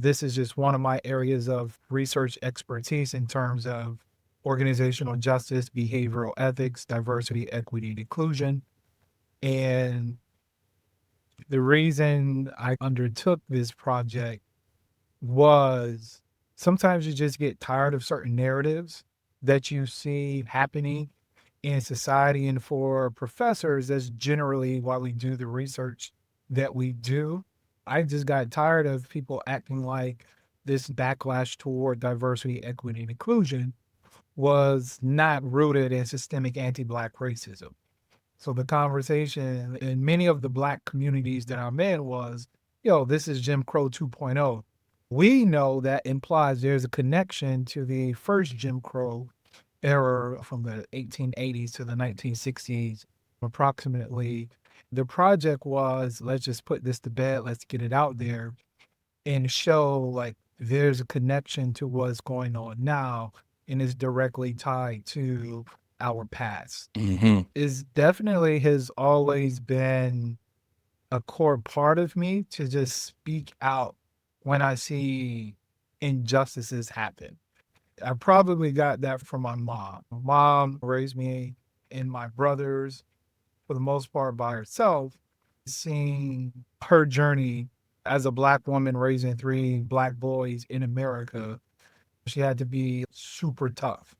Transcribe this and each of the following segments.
This is just one of my areas of research expertise in terms of organizational justice, behavioral ethics, diversity, equity, and inclusion. And the reason I undertook this project was sometimes you just get tired of certain narratives that you see happening in society. And for professors, that's generally why we do the research that we do. I just got tired of people acting like this backlash toward diversity, equity, and inclusion was not rooted in systemic anti-Black racism. So the conversation in many of the Black communities that I'm in was, yo, this is Jim Crow 2.0. We know that implies there's a connection to the first Jim Crow era from the 1880s to the 1960s, approximately. The project was, let's just put this to bed, let's get it out there and show like there's a connection to what's going on now and is directly tied to our past. Mm-hmm. Is definitely has always been a core part of me to just speak out when I see injustices happen. I probably got that from my mom. My mom raised me and my brothers for the most part by herself. Seeing her journey as a Black woman raising three Black boys in America, she had to be super tough.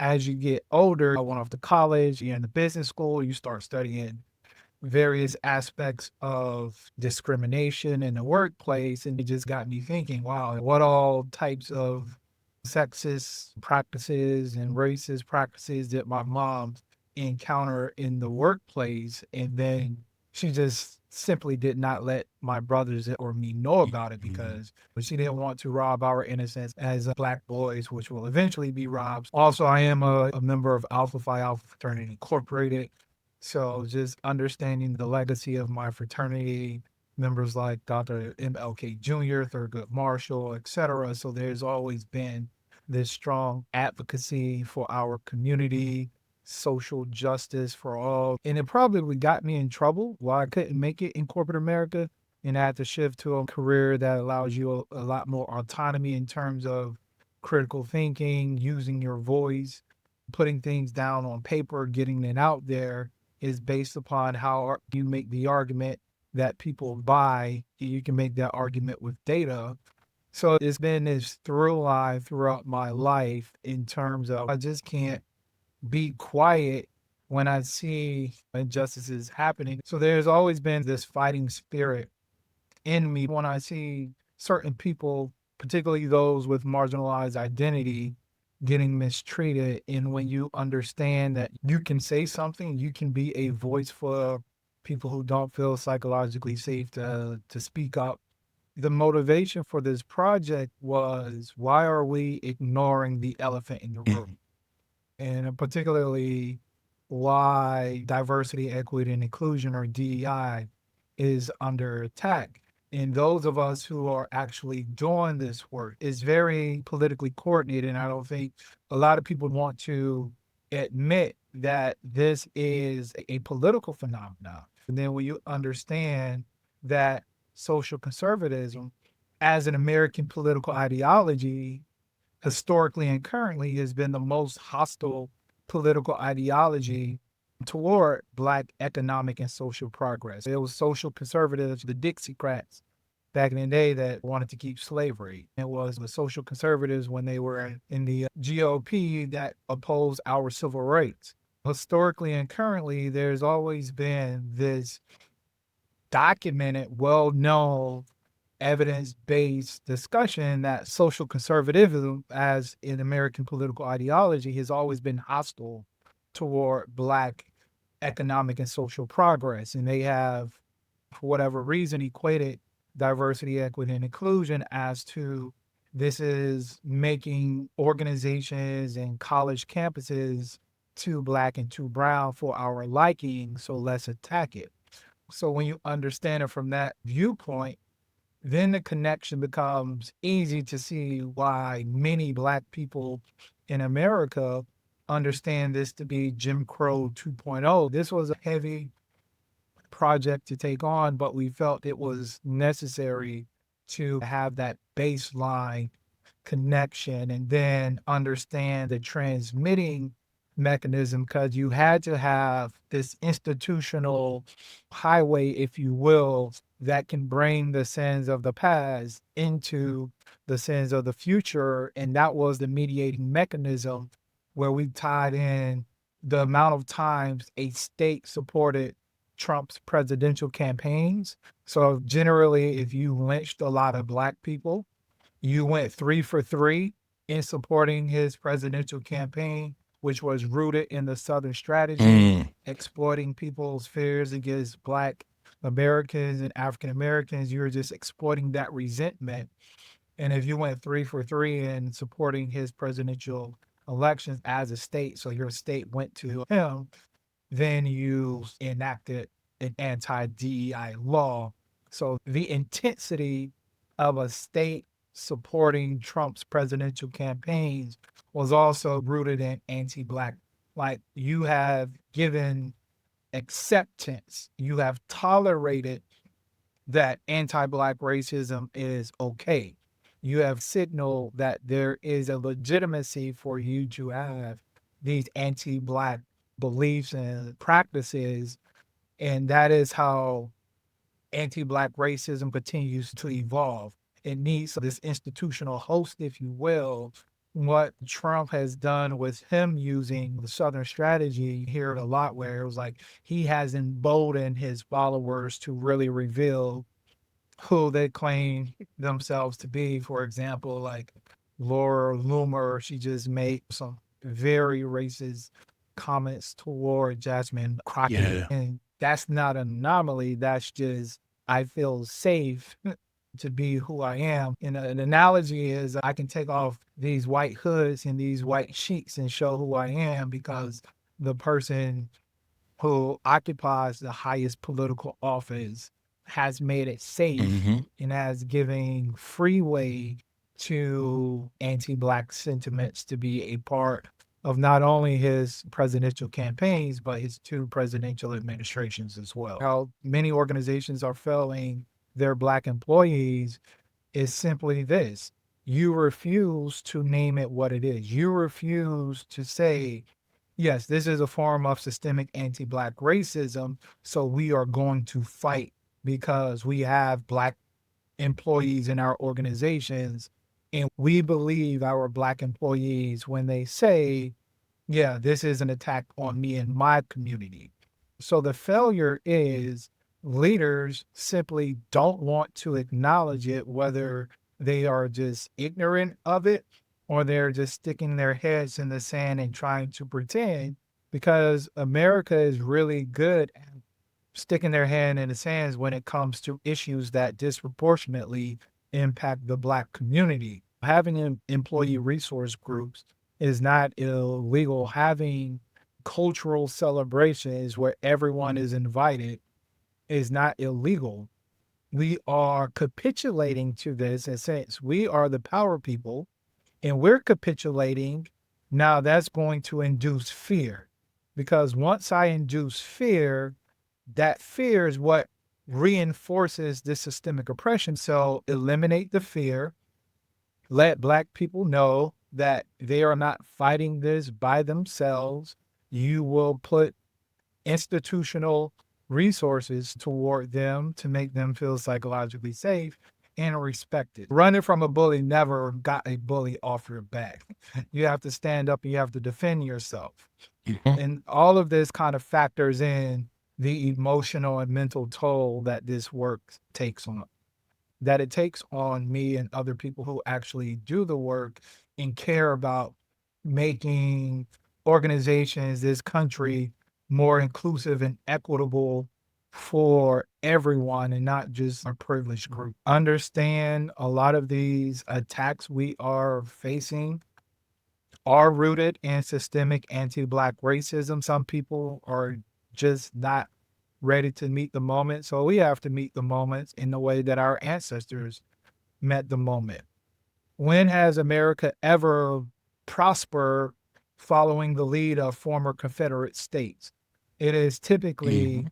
As you get older, I went off to college, you're in the business school, you start studying various aspects of discrimination in the workplace. And it just got me thinking, wow, what all types of sexist practices and racist practices did my mom encounter in the workplace? And then she just simply did not let my brothers or me know about it because she didn't want to rob our innocence as Black boys, which will eventually be robbed. Also, I am a member of Alpha Phi Alpha Fraternity Incorporated. So just understanding the legacy of my fraternity, members like Dr. MLK Jr., Thurgood Marshall, etc. So there's always been this strong advocacy for our community, social justice for all. And it probably got me in trouble why I couldn't make it in corporate America. And I had to shift to a career that allows you a lot more autonomy in terms of critical thinking, using your voice, putting things down on paper, getting it out there is based upon how you make the argument that people buy. You can make that argument with data. So it's been this through line throughout my life in terms of I just can't be quiet when I see injustices happening. So there's always been this fighting spirit in me when I see certain people, particularly those with marginalized identity, getting mistreated. And when you understand that you can say something, you can be a voice for people who don't feel psychologically safe to speak up. The motivation for this project was why are we ignoring the elephant in the room? And particularly why diversity, equity, and inclusion, or DEI, is under attack. And those of us who are actually doing this work is very politically coordinated. And I don't think a lot of people want to admit that this is a political phenomenon. And then when you understand that social conservatism as an American political ideology historically and currently has been the most hostile political ideology toward Black economic and social progress. It was social conservatives, the Dixiecrats back in the day that wanted to keep slavery. It was the social conservatives when they were in the GOP that opposed our civil rights. Historically and currently, there's always been this documented, well-known, evidence-based discussion that social conservatism as an American political ideology has always been hostile toward Black economic and social progress. And they have, for whatever reason, equated diversity, equity, and inclusion as to this is making organizations and college campuses too Black and too brown for our liking, so let's attack it. So when you understand it from that viewpoint, then the connection becomes easy to see why many Black people in America understand this to be Jim Crow 2.0. This was a heavy project to take on, but we felt it was necessary to have that baseline connection and then understand the transmitting mechanism, because you had to have this institutional highway, if you will, that can bring the sins of the past into the sins of the future. And that was the mediating mechanism where we tied in the amount of times a state supported Trump's presidential campaigns. So generally, if you lynched a lot of Black people, you went 3 for 3 in supporting his presidential campaign, which was rooted in the Southern strategy, exploiting people's fears against Black Americans and African Americans. You were just exploiting that resentment. And if you went 3 for 3 in supporting his presidential elections as a state, so your state went to him, then you enacted an anti-DEI law. So the intensity of a state supporting Trump's presidential campaigns was also rooted in anti-Black. Like, you have given acceptance, you have tolerated that anti-Black racism is okay. You have signaled that there is a legitimacy for you to have these anti-Black beliefs and practices. And that is how anti-Black racism continues to evolve. It needs this institutional host, if you will. What Trump has done with him using the Southern strategy, you hear it a lot, where it was like he has emboldened his followers to really reveal who they claim themselves to be. For example, like Laura Loomer, she just made some very racist comments toward Jasmine Crockett. Yeah. And that's not an anomaly. That's just, I feel safe to be who I am. And an analogy is, I can take off these white hoods and these white sheets and show who I am, because the person who occupies the highest political office has made it safe and has given freeway to anti-Black sentiments to be a part of not only his presidential campaigns, but his 2 presidential administrations as well. How many organizations are failing their Black employees is simply this: you refuse to name it what it is. You refuse to say, yes, this is a form of systemic anti-Black racism, so we are going to fight because we have Black employees in our organizations, and we believe our Black employees when they say, yeah, this is an attack on me and my community. So the failure is leaders simply don't want to acknowledge it, whether they are just ignorant of it or they're just sticking their heads in the sand and trying to pretend, because America is really good at sticking their hand in the sands when it comes to issues that disproportionately impact the Black community. Having employee resource groups is not illegal. Having cultural celebrations where everyone is invited is not illegal. We are capitulating to this, and since we are the power people and we're capitulating, now that's going to induce fear. Because once I induce fear, that fear is what reinforces this systemic oppression. So eliminate the fear, let Black people know that they are not fighting this by themselves. You will put institutional resources toward them to make them feel psychologically safe and respected. Running from a bully never got a bully off your back. You have to stand up and you have to defend yourself. And all of this kind of factors in the emotional and mental toll that this work takes on. That it takes on me and other people who actually do the work and care about making organizations, this country, more inclusive and equitable for everyone and not just a privileged group. Understand a lot of these attacks we are facing are rooted in systemic anti-Black racism. Some people are just not ready to meet the moment. So we have to meet the moments in the way that our ancestors met the moment. When has America ever prospered following the lead of former Confederate states? It is typically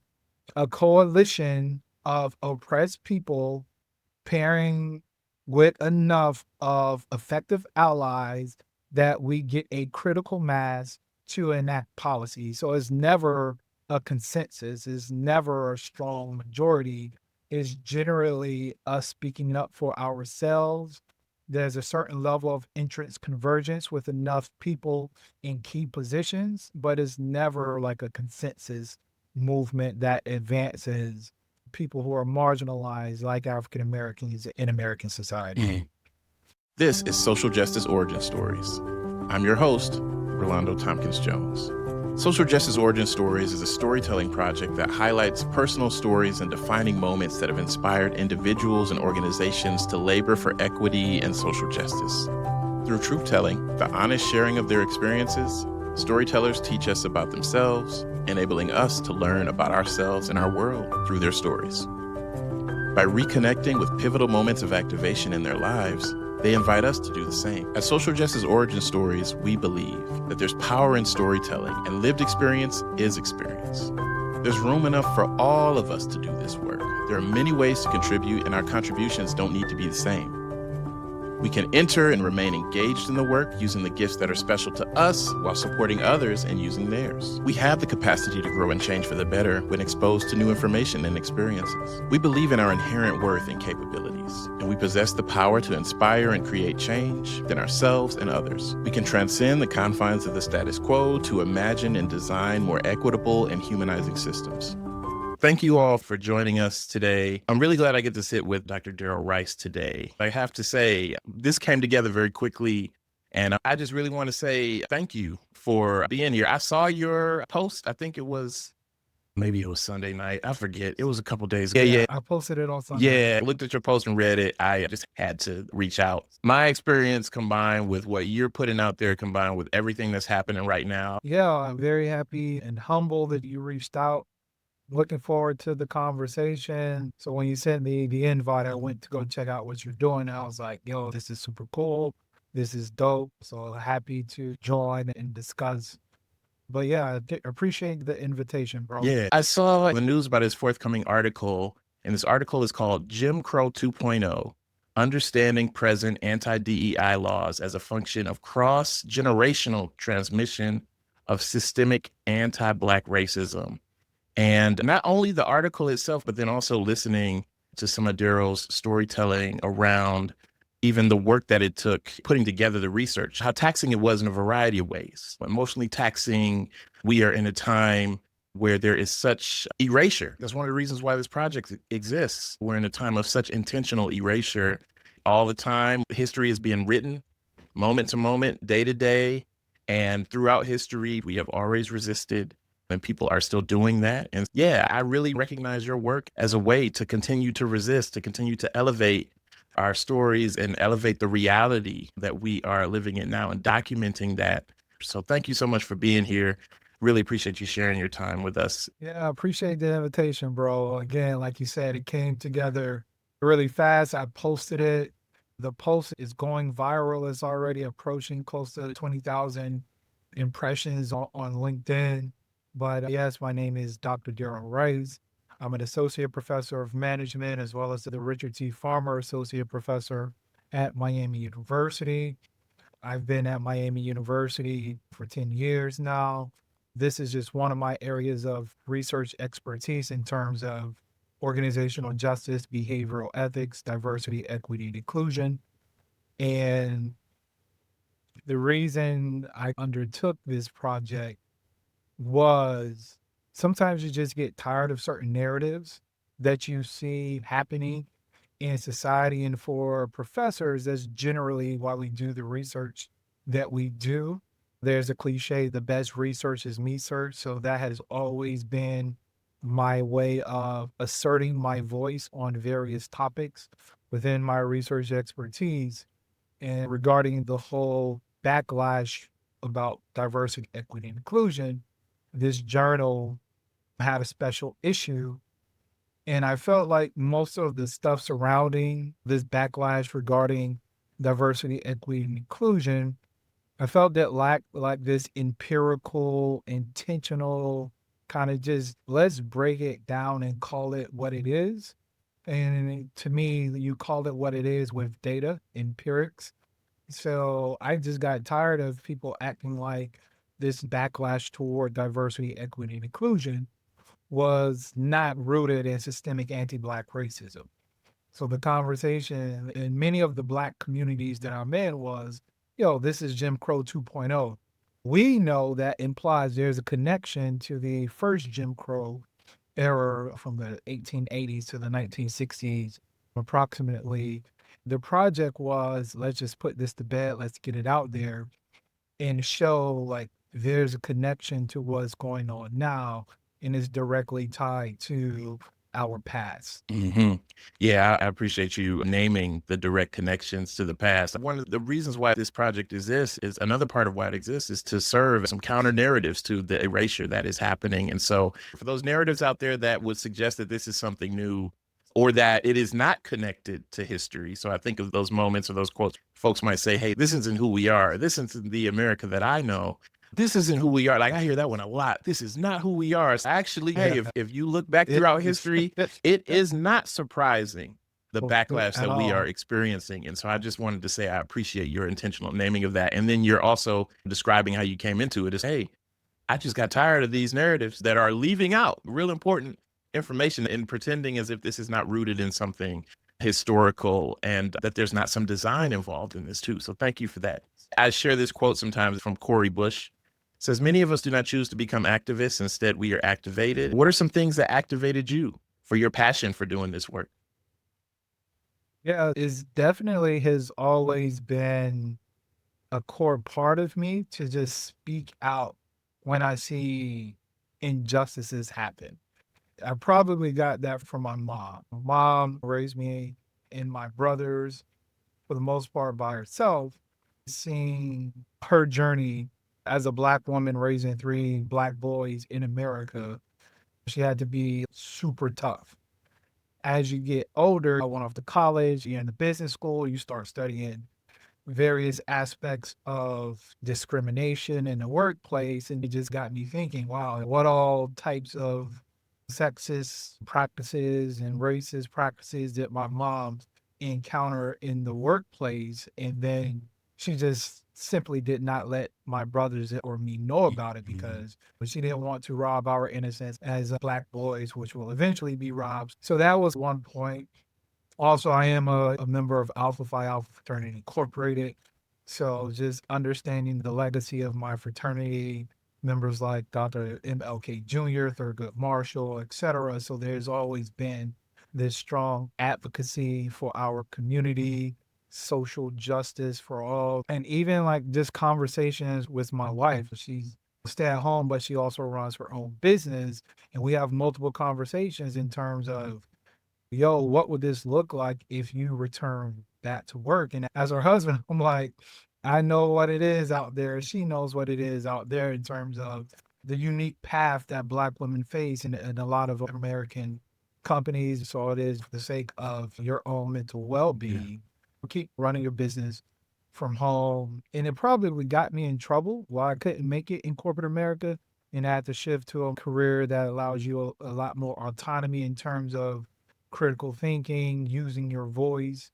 a coalition of oppressed people pairing with enough of effective allies that we get a critical mass to enact policy. So it's never a consensus, it's never a strong majority. It's generally us speaking up for ourselves. There's a certain level of interest convergence with enough people in key positions, but it's never like a consensus movement that advances people who are marginalized, like African Americans in American society. Mhm. This is Social Justice Origin Stories. I'm your host, Rolando Thompkins-Jones. Social Justice Origin Stories is a storytelling project that highlights personal stories and defining moments that have inspired individuals and organizations to labor for equity and social justice. Through truth-telling, the honest sharing of their experiences, storytellers teach us about themselves, enabling us to learn about ourselves and our world through their stories. By reconnecting with pivotal moments of activation in their lives, they invite us to do the same. At Social Justice Origin Stories, we believe that there's power in storytelling and lived experience is experience. There's room enough for all of us to do this work. There are many ways to contribute, and our contributions don't need to be the same. We can enter and remain engaged in the work using the gifts that are special to us while supporting others and using theirs. We have the capacity to grow and change for the better when exposed to new information and experiences. We believe in our inherent worth and capabilities, and we possess the power to inspire and create change within ourselves and others. We can transcend the confines of the status quo to imagine and design more equitable and humanizing systems. Thank you all for joining us today. I'm really glad I get to sit with Dr. Darryl Rice today. I have to say, this came together very quickly, and I just really want to say thank you for being here. I saw your post. I think maybe it was Sunday night. I forget. It was a couple days ago. Yeah. I posted it on Sunday. Yeah, I looked at your post and read it. I just had to reach out. My experience combined with what you're putting out there, combined with everything that's happening right now. Yeah, I'm very happy and humble that you reached out. Looking forward to the conversation. So when you sent me the invite, I went to go check out what you're doing. I was like, yo, this is super cool. This is dope. So happy to join and discuss. But yeah, I appreciate the invitation, bro. Yeah, I saw the news about his forthcoming article, and this article is called Jim Crow 2.0, Understanding Present Anti-DEI Laws as a Function of Cross-Generational Transmission of Systemic Anti-Black Racism. And not only the article itself, but then also listening to some of Darryl's storytelling around even the work that it took putting together the research, how taxing it was in a variety of ways. Emotionally taxing, we are in a time where there is such erasure. That's one of the reasons why this project exists. We're in a time of such intentional erasure all the time. History is being written moment to moment, day to day. And throughout history, we have always resisted, and people are still doing that. And yeah, I really recognize your work as a way to continue to resist, to continue to elevate our stories and elevate the reality that we are living in now and documenting that. So thank you so much for being here. Really appreciate you sharing your time with us. Yeah, I appreciate the invitation, bro. Again, like you said, it came together really fast. I posted it. The post is going viral. It's already approaching close to 20,000 impressions on LinkedIn. But yes, my name is Dr. Darryl Rice. I'm an associate professor of management as well as the Richard T. Farmer Associate Professor at Miami University. I've been at Miami University for 10 years now. This is just one of my areas of research expertise in terms of organizational justice, behavioral ethics, diversity, equity, and inclusion. And the reason I undertook this project was sometimes you just get tired of certain narratives that you see happening in society. And for professors, that's generally why we do the research that we do. There's a cliche, the best research is me search. So that has always been my way of asserting my voice on various topics within my research expertise. And regarding the whole backlash about diversity, equity, and inclusion, this journal had a special issue. And I felt like most of the stuff surrounding this backlash regarding diversity, equity, and inclusion, I felt that lacked like this empirical, intentional kind of just let's break it down and call it what it is. And to me, you called it what it is with data, empirics. So I just got tired of people acting like this backlash toward diversity, equity, and inclusion was not rooted in systemic anti-Black racism. So the conversation in many of the Black communities that I'm in was, yo, this is Jim Crow 2.0. We know that implies there's a connection to the first Jim Crow era from the 1880s to the 1960s, approximately. The project was, let's just put this to bed, let's get it out there and show like there's a connection to what's going on now and is directly tied to our past. hmm Yeah, I appreciate you naming the direct connections to the past. One of the reasons why this project exists is another part of why it exists is to serve as some counter narratives to the erasure that is happening. And so, for those narratives out there that would suggest that this is something new or that it is not connected to history. So, I think of those moments or those quotes, folks might say, hey, this isn't who we are. This isn't the America that I know. This isn't who we are. Like I hear that one a lot. This is not who we are. So actually, hey, if you look back throughout history, it is not surprising the backlash that we are experiencing. And so I just wanted to say I appreciate your intentional naming of that. And then you're also describing how you came into it as, hey, I just got tired of these narratives that are leaving out real important information and pretending as if this is not rooted in something historical and that there's not some design involved in this too. So thank you for that. I share this quote sometimes from Corey Bush. It says, many of us do not choose to become activists. Instead, we are activated. What are some things that activated you for your passion for doing this work? Yeah, it's definitely has always been a core part of me to just speak out when I see injustices happen. I probably got that from my mom. My mom raised me and my brothers for the most part by herself. Seeing her journey as a Black woman raising three Black boys in America, she had to be super tough. As you get older, I went off to college, you're in the business school, you start studying various aspects of discrimination in the workplace. And it just got me thinking, wow, what all types of sexist practices and racist practices did my mom encounter in the workplace? And then she just simply did not let my brothers or me know about it because she didn't want to rob our innocence as Black boys, which will eventually be robbed. So that was one point. Also, I am a member of Alpha Phi Alpha Fraternity Incorporated. So just understanding the legacy of my fraternity, members like Dr. MLK Jr., Thurgood Marshall, etc. So there's always been this strong advocacy for our community, social justice for all, and even like just conversations with my wife. She's stay at home, but she also runs her own business. And we have multiple conversations in terms of, yo, what would this look like if you return back to work? And as her husband, I'm like, I know what it is out there. She knows what it is out there in terms of the unique path that Black women face in a lot of American companies. So it is for the sake of your own mental well-being. Keep running your business from home. And it probably got me in trouble why I couldn't make it in corporate America. And I had to shift to a career that allows you a lot more autonomy in terms of critical thinking, using your voice,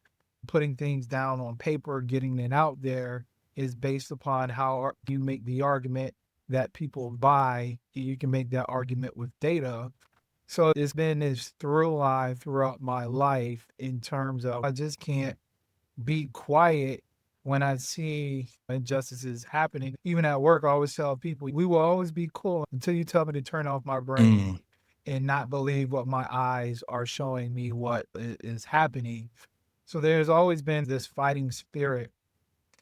putting things down on paper, getting it out there is based upon how you make the argument that people buy. You can make that argument with data. So it's been this through line throughout my life in terms of I just can't be quiet when I see injustices happening. Even at work, I always tell people, we will always be cool until you tell me to turn off my brain and not believe what my eyes are showing me what is happening. So there's always been this fighting spirit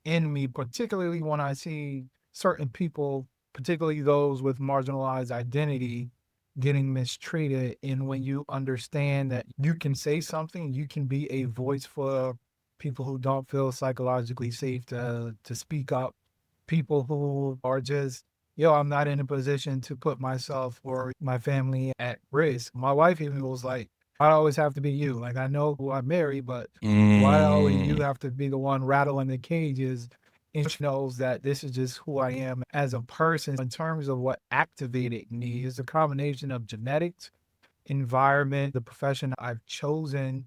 in me, particularly when I see certain people, particularly those with marginalized identity, getting mistreated. And when you understand that you can say something, you can be a voice for people who don't feel psychologically safe to speak up, people who are just, yo, I'm not in a position to put myself or my family at risk. My wife even was like, I always have to be you. Like, I know who I marry, but why always you have to be the one rattling the cages? And she knows that this is just who I am as a person. In terms of what activated me is a combination of genetics environment, the profession I've chosen,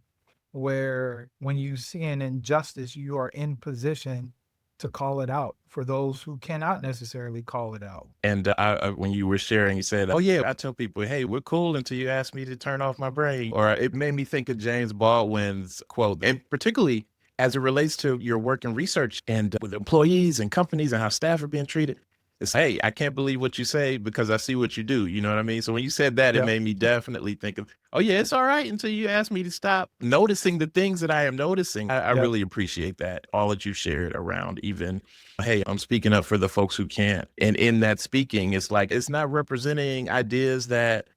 where when you see an injustice, you are in position to call it out for those who cannot necessarily call it out. And when you were sharing, you said, "Oh yeah, I tell people, hey, we're cool until you ask me to turn off my brain." Or it made me think of James Baldwin's quote, and particularly as it relates to your work and research and with employees and companies and how staff are being treated. It's, hey, I can't believe what you say because I see what you do. You know what I mean? So when you said that, it Yep. made me definitely think of, oh yeah, it's all right until you ask me to stop noticing the things that I am noticing. I Yep. really appreciate that, all that you shared around even, hey, I'm speaking up for the folks who can't. And in that speaking, it's like, it's not representing ideas that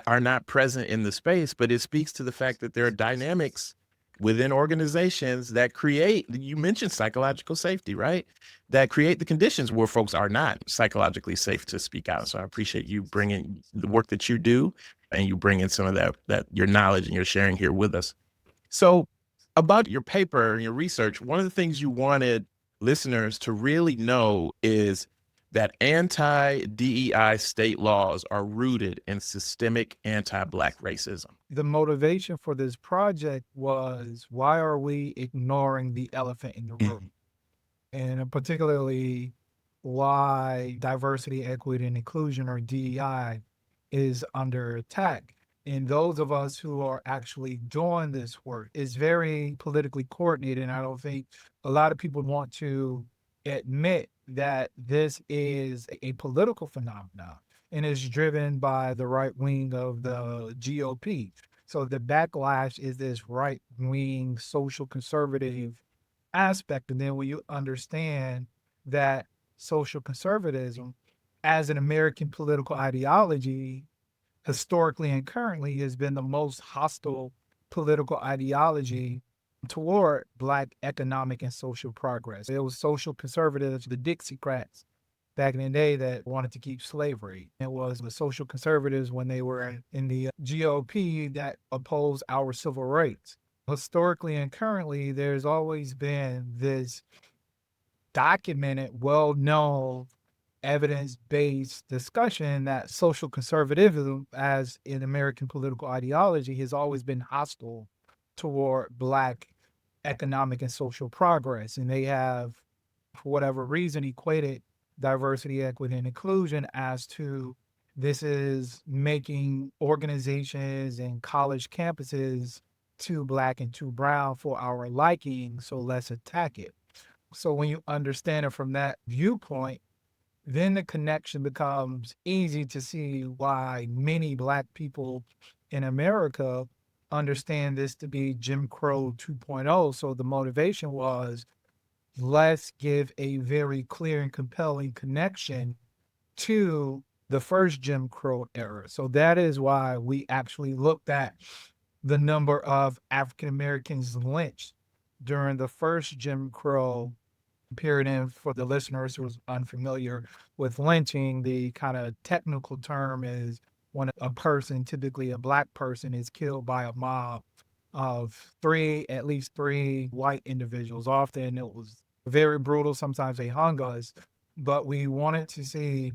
are not present in the space, but it speaks to the fact that there are dynamics within organizations that create, you mentioned psychological safety, right? That create the conditions where folks are not psychologically safe to speak out. So I appreciate you bringing the work that you do and you bringing some of that your knowledge and your sharing here with us. So about your paper and your research, one of the things you wanted listeners to really know is that anti-DEI state laws are rooted in systemic anti-Black racism. The motivation for this project was, why are we ignoring the elephant in the room? And particularly why diversity, equity, and inclusion, or DEI, is under attack. And those of us who are actually doing this work is very politically coordinated. And I don't think a lot of people want to admit that this is a political phenomenon and is driven by the right wing of the GOP. So the backlash is this right wing social conservative aspect. And then when you understand that social conservatism as an American political ideology, historically and currently, has been the most hostile political ideology toward Black economic and social progress. It was social conservatives, the Dixiecrats, back in the day, that wanted to keep slavery. It was the social conservatives when they were in the GOP that opposed our civil rights. Historically and currently, there's always been this documented, well-known, evidence-based discussion that social conservatism as an American political ideology has always been hostile toward Black economic and social progress. And they have, for whatever reason, equated diversity, equity, and inclusion as to this is making organizations and college campuses too Black and too brown for our liking, so let's attack it. So when you understand it from that viewpoint, then the connection becomes easy to see why many Black people in America understand this to be Jim Crow 2.0. So the motivation was, let's give a very clear and compelling connection to the first Jim Crow era. So that is why we actually looked at the number of African Americans lynched during the first Jim Crow period. And for the listeners who are unfamiliar with lynching, the kind of technical term is when a person, typically a Black person, is killed by a mob of at least three white individuals. Often it was very brutal. Sometimes they hung us, but we wanted to see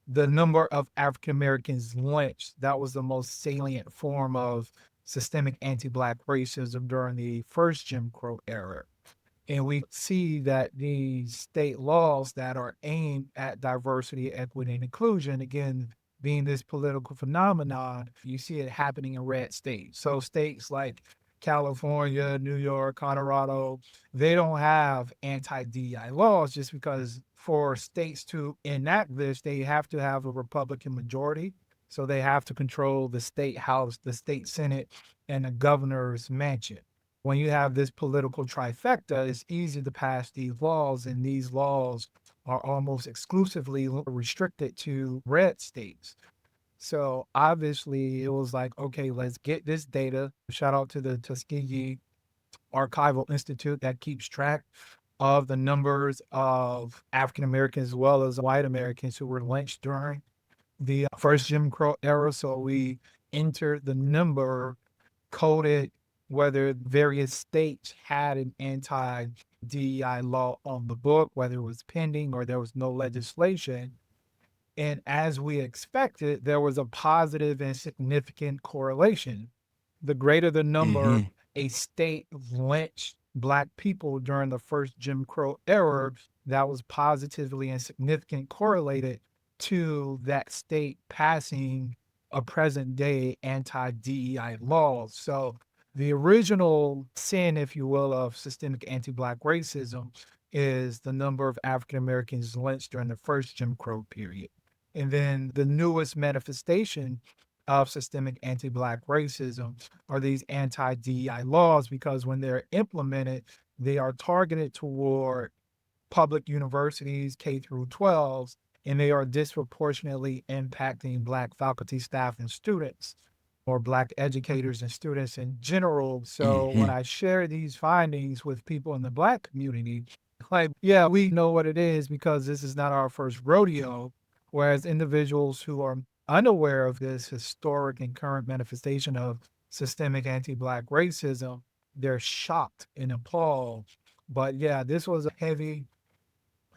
the number of African Americans lynched. That was the most salient form of systemic anti-Black racism during the first Jim Crow era. And we see that these state laws that are aimed at diversity, equity, and inclusion, again, being this political phenomenon, you see it happening in red states. So states like California, New York, Colorado, they don't have anti-DEI laws, just because for states to enact this, they have to have a Republican majority. So they have to control the state house, the state senate, and the governor's mansion. When you have this political trifecta, it's easy to pass these laws, and these laws are almost exclusively restricted to red states. So obviously it was like, okay, let's get this data. Shout out to the Tuskegee Archival Institute that keeps track of the numbers of African Americans as well as white Americans who were lynched during the first Jim Crow era. So we entered the number, coded whether various states had an anti-DEI law on the book, whether it was pending or there was no legislation. And as we expected, there was a positive and significant correlation. The greater the number a state lynched Black people during the first Jim Crow era, that was positively and significant correlated to that state passing a present day anti-DEI laws. So the original sin, if you will, of systemic anti-Black racism is the number of African Americans lynched during the first Jim Crow period. And then the newest manifestation of systemic anti-Black racism are these anti-DEI laws, because when they're implemented, they are targeted toward public universities, K through 12s, and they are disproportionately impacting Black faculty, staff, and students, or Black educators and students in general. So when I share these findings with people in the Black community, like, yeah, we know what it is because this is not our first rodeo. Whereas individuals who are unaware of this historic and current manifestation of systemic anti-Black racism, they're shocked and appalled. But yeah, this was a heavy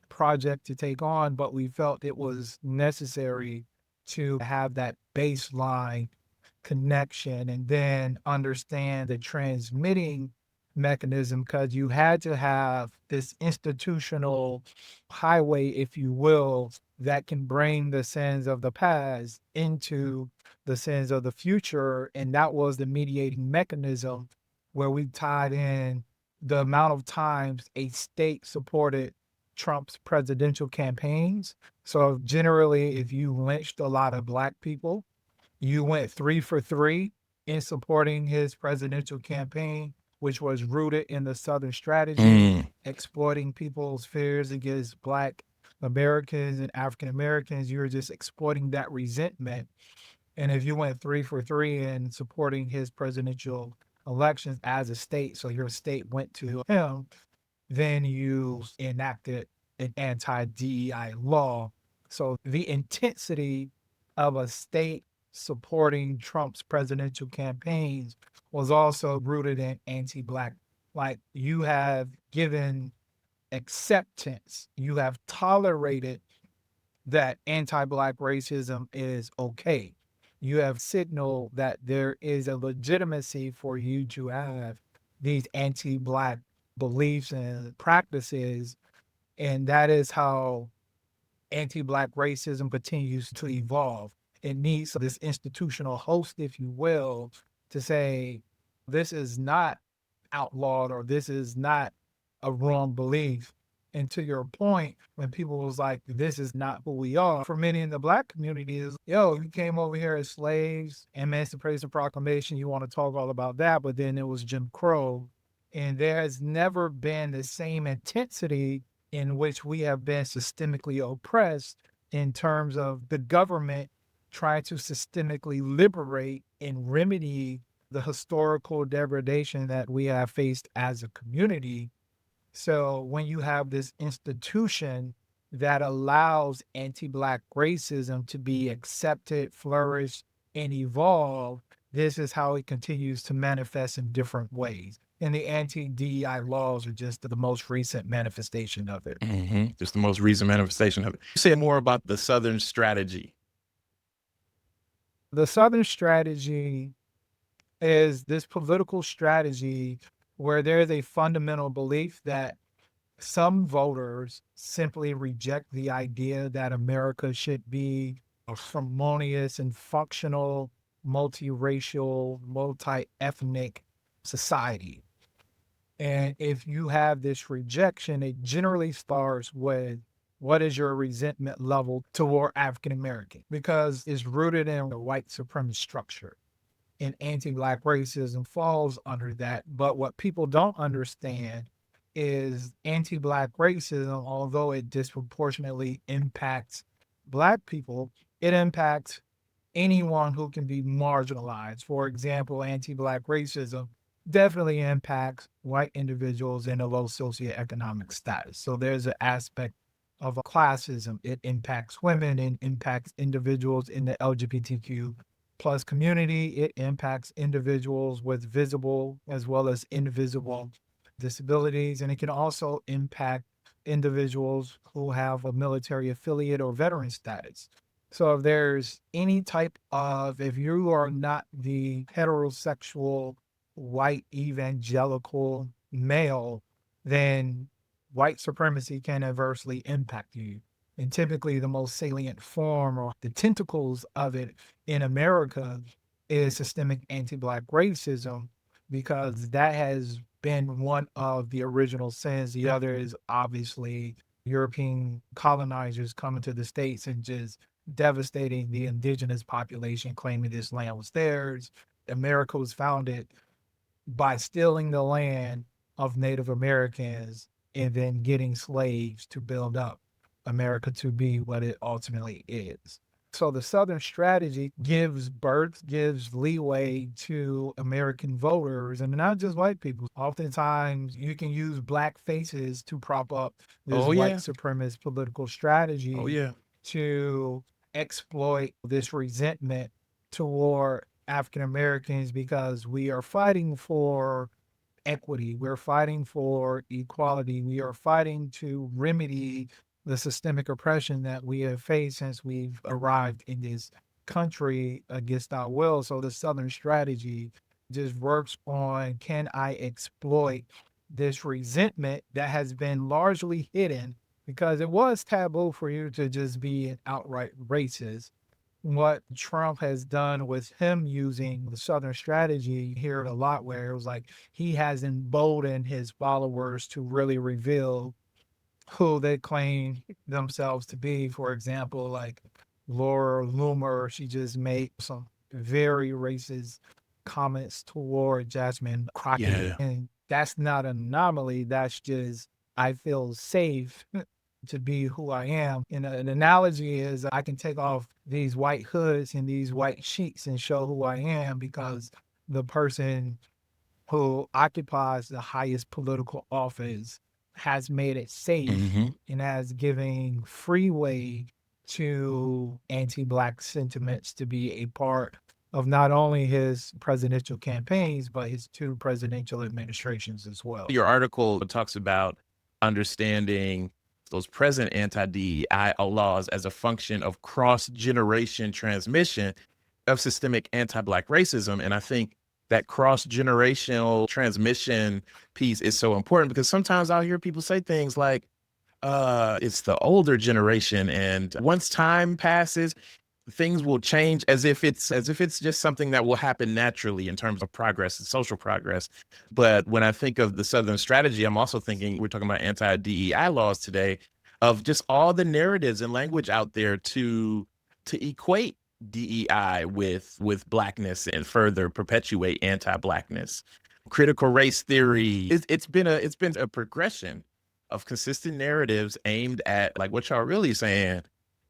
project to take on, but we felt it was necessary to have that baseline connection and then understand the transmitting mechanism, because you had to have this institutional highway, if you will, that can bring the sins of the past into the sins of the future. And that was the mediating mechanism where we tied in the amount of times a state supported Trump's presidential campaigns. So generally, if you lynched a lot of Black people, you went 3 for 3 in supporting his presidential campaign, which was rooted in the Southern strategy, exploiting people's fears against Black Americans and African Americans. You were just exploiting that resentment. And if you went 3 for 3 in supporting his presidential elections as a state, so your state went to him, then you enacted an anti-DEI law. So the intensity of a state supporting Trump's presidential campaigns was also rooted in anti-Black. Like, you have given acceptance, you have tolerated that anti-Black racism is okay. You have signaled that there is a legitimacy for you to have these anti-Black beliefs and practices. And that is how anti-Black racism continues to evolve. It needs this institutional host, if you will, to say, this is not outlawed or this is not a wrong belief. And to your point, when people was like, this is not who we are, for many in the Black community is, yo, you came over here as slaves, Emancipation Proclamation, you want to talk all about that, but then it was Jim Crow. And there has never been the same intensity in which we have been systemically oppressed in terms of the government trying to systemically liberate and remedy the historical degradation that we have faced as a community. So when you have this institution that allows anti-Black racism to be accepted, flourish, and evolve, this is how it continues to manifest in different ways. And the anti-DEI laws are just the most recent manifestation of it. Just the most recent manifestation of it. You said more about the Southern strategy. The Southern strategy is this political strategy where there's a fundamental belief that some voters simply reject the idea that America should be a harmonious and functional, multiracial, multi-ethnic society. And if you have this rejection, it generally starts with, what is your resentment level toward African American? Because it's rooted in the white supremacist structure. And anti-Black racism falls under that. But what people don't understand is anti-Black racism, although it disproportionately impacts Black people, it impacts anyone who can be marginalized. For example, anti-Black racism definitely impacts white individuals in a low socioeconomic status. So there's an aspect of classism. It impacts women and impacts individuals in the LGBTQ plus community. It impacts individuals with visible as well as invisible disabilities. And it can also impact individuals who have a military affiliate or veteran status. So if there's any type of, if you are not the heterosexual white evangelical male, then white supremacy can adversely impact you. And typically the most salient form or the tentacles of it in America is systemic anti-Black racism, because that has been one of the original sins. The other is obviously European colonizers coming to the States and just devastating the indigenous population, claiming this land was theirs. America was founded by stealing the land of Native Americans and then getting slaves to build up America to be what it ultimately is. So the Southern strategy gives birth, gives leeway to American voters, and not just white people. Oftentimes, you can use Black faces to prop up this Oh white yeah. supremacist political Oh strategy yeah. to exploit this resentment toward African Americans, because we are fighting for equity. We're fighting for equality. We are fighting to remedy the systemic oppression that we have faced since we've arrived in this country against our will. So the Southern strategy just works on, can I exploit this resentment that has been largely hidden, because it was taboo for you to just be an outright racist. What Trump has done with him using the Southern strategy, you hear it a lot, where it was like he has emboldened his followers to really reveal who they claim themselves to be. For example, like Laura Loomer, she just made some very racist comments toward Jasmine Crockett. Yeah. And that's not an anomaly. That's just, I feel safe to be who I am. And an analogy is, I can take off these white hoods and these white sheets and show who I am, because the person who occupies the highest political office has made it safe Hmm. and has given freeway to anti-Black sentiments to be a part of not only his presidential campaigns, but his two presidential administrations as well. Your article talks about understanding those present anti-DEI laws as a function of cross-generation transmission of systemic anti-Black racism. And I think that cross-generational transmission piece is so important, because sometimes I'll hear people say things like, it's the older generation, and once time passes, things will change, as if it's just something that will happen naturally in terms of progress and social progress. But when I think of the Southern strategy, I'm also thinking, we're talking about anti-DEI laws today, of just all the narratives and language out there to equate DEI with Blackness and further perpetuate anti-Blackness. Critical race theory, it's been a progression of consistent narratives aimed at, like, what y'all really saying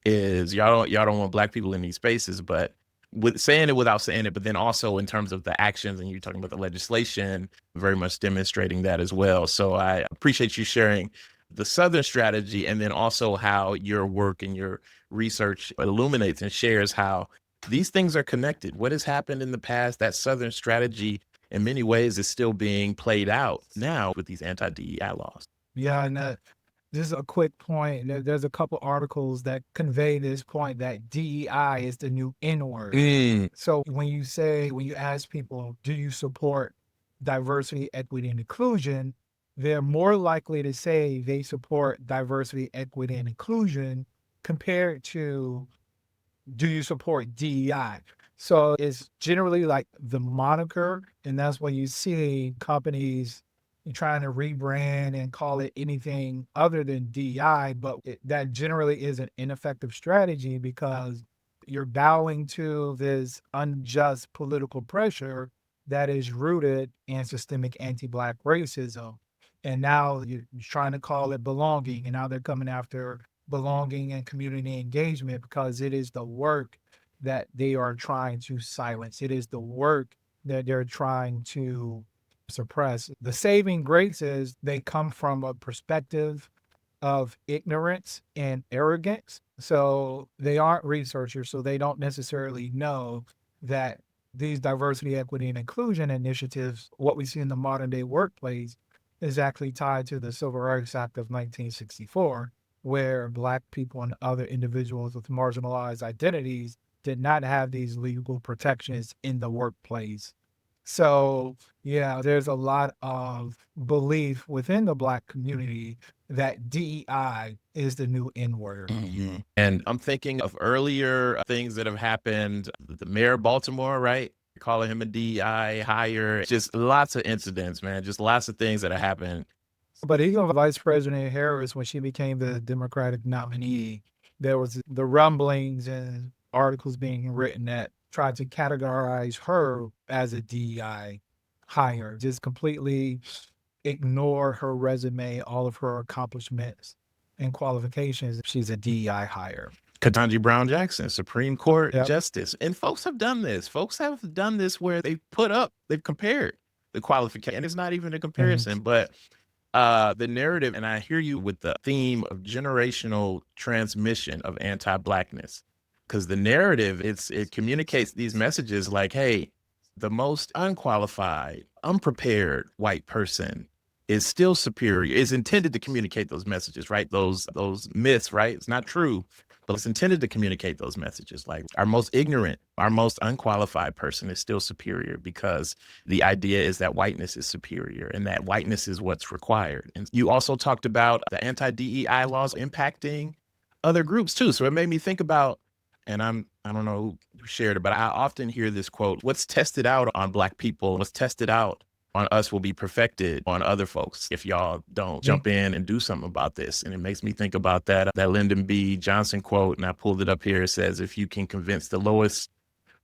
is y'all don't want Black people in these spaces, but with saying it without saying it, but then also in terms of the actions, and you're talking about the legislation, very much demonstrating that as well. So I appreciate you sharing the Southern strategy, and then also how your work and your research illuminates and shares how these things are connected. What has happened in the past, that Southern strategy in many ways is still being played out now with these anti-DEI laws. Yeah, and just a quick point. There's a couple articles that convey this point that DEI is the new N word. Mm. So when you ask people, do you support diversity, equity, and inclusion, they're more likely to say they support diversity, equity, and inclusion compared to, do you support DEI? So it's generally like the moniker, and that's when you see companies trying to rebrand and call it anything other than DEI, but that generally is an ineffective strategy, because you're bowing to this unjust political pressure that is rooted in systemic anti-Black racism. And now you're trying to call it belonging, and now they're coming after belonging and community engagement, because it is the work that they are trying to silence. It is the work that they're trying to suppress. The saving grace is they come from a perspective of ignorance and arrogance. So they aren't researchers, so they don't necessarily know that these diversity, equity, and inclusion initiatives, what we see in the modern day workplace, is actually tied to the Civil Rights Act of 1964. where Black people and other individuals with marginalized identities did not have these legal protections in the workplace. So, yeah, there's a lot of belief within the Black community that DEI is the new N word. And I'm thinking of earlier things that have happened. The mayor of Baltimore, right? Calling him a DEI hire. Just lots of incidents, man. Just lots of things that have happened. But even Vice President Harris, when she became the Democratic nominee, there was the rumblings and articles being written that tried to categorize her as a DEI hire, just completely ignore her resume, all of her accomplishments and qualifications. She's a DEI hire. Ketanji Brown Jackson, Supreme Court Yep. Justice. And folks have done this. Folks have done this where they've compared the qualification. And it's not even a comparison, but the narrative, and I hear you with the theme of generational transmission of anti-Blackness, because the narrative, it communicates these messages like, hey, the most unqualified, unprepared white person is still superior. It's intended to communicate those messages, right? Those myths, right? It's not true, but it's intended to communicate those messages. Like our most ignorant, our most unqualified person is still superior because the idea is that whiteness is superior and that whiteness is what's required. And you also talked about the anti-DEI laws impacting other groups too. So it made me think about, and I don't know who shared it, but I often hear this quote, what's tested out on Black people, what's tested out on us will be perfected on other folks if y'all don't jump in and do something about this. And it makes me think about that Lyndon B. Johnson quote, and I pulled it up here. It says, if you can convince the lowest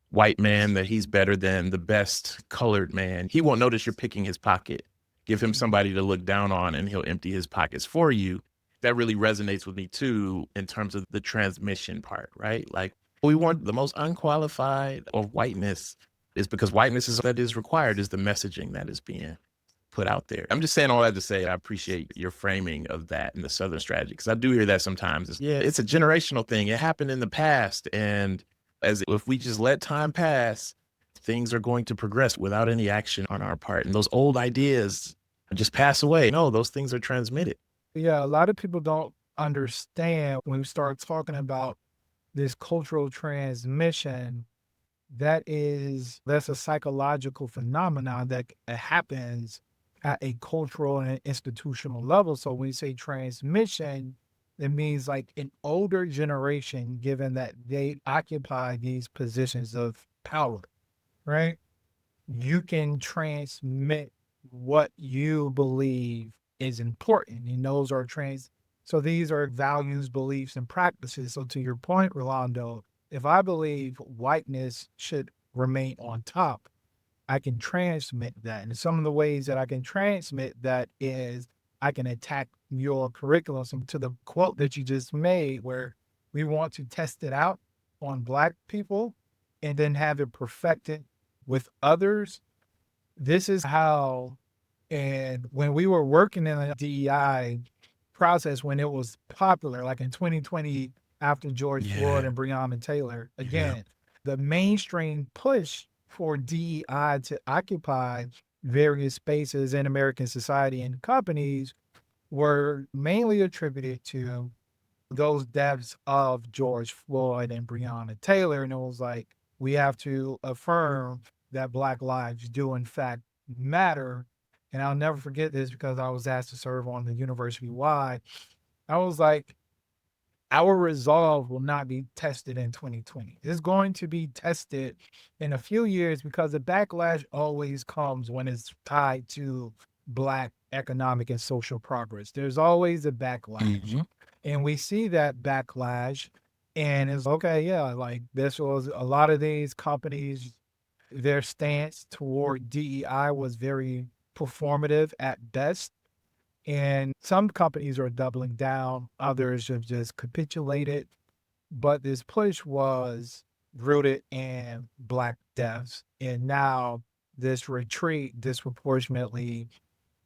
white man that he's better than the best colored man, he won't notice you're picking his pocket. Give him somebody to look down on and he'll empty his pockets for you. That really resonates with me too, in terms of the transmission part, right? Like we want the most unqualified of whiteness is because whiteness is that is required, is the messaging that is being put out there. I'm just saying all that to say I appreciate your framing of that in the Southern strategy, because I do hear that sometimes. It's a generational thing. It happened in the past. And as if we just let time pass, things are going to progress without any action on our part. And those old ideas just pass away. No, those things are transmitted. Yeah, a lot of people don't understand when we start talking about this cultural transmission. That's a psychological phenomenon that happens at a cultural and institutional level. So when you say transmission, it means like an older generation, given that they occupy these positions of power, right? You can transmit what you believe is important, and those are so these are values, beliefs, and practices. So to your point, Rolando, if I believe whiteness should remain on top, I can transmit that. And some of the ways that I can transmit that is I can attack your curriculum. So to the quote that you just made, where we want to test it out on Black people and then have it perfected with others. This is how, and when we were working in the DEI process, when it was popular, like in 2020, after George Floyd and Breonna Taylor, again, the mainstream push for DEI to occupy various spaces in American society and companies were mainly attributed to those deaths of George Floyd and Breonna Taylor. And it was like, we have to affirm that Black lives do in fact matter. And I'll never forget this because I was asked to serve on the university-wide. I was like, our resolve will not be tested in 2020. It's going to be tested in a few years because the backlash always comes when it's tied to Black economic and social progress. There's always a backlash. And we see that backlash and it's okay, yeah, like this was a lot of these companies, their stance toward DEI was very performative at best. And some companies are doubling down, others have just capitulated. But this push was rooted in Black deaths. And now this retreat disproportionately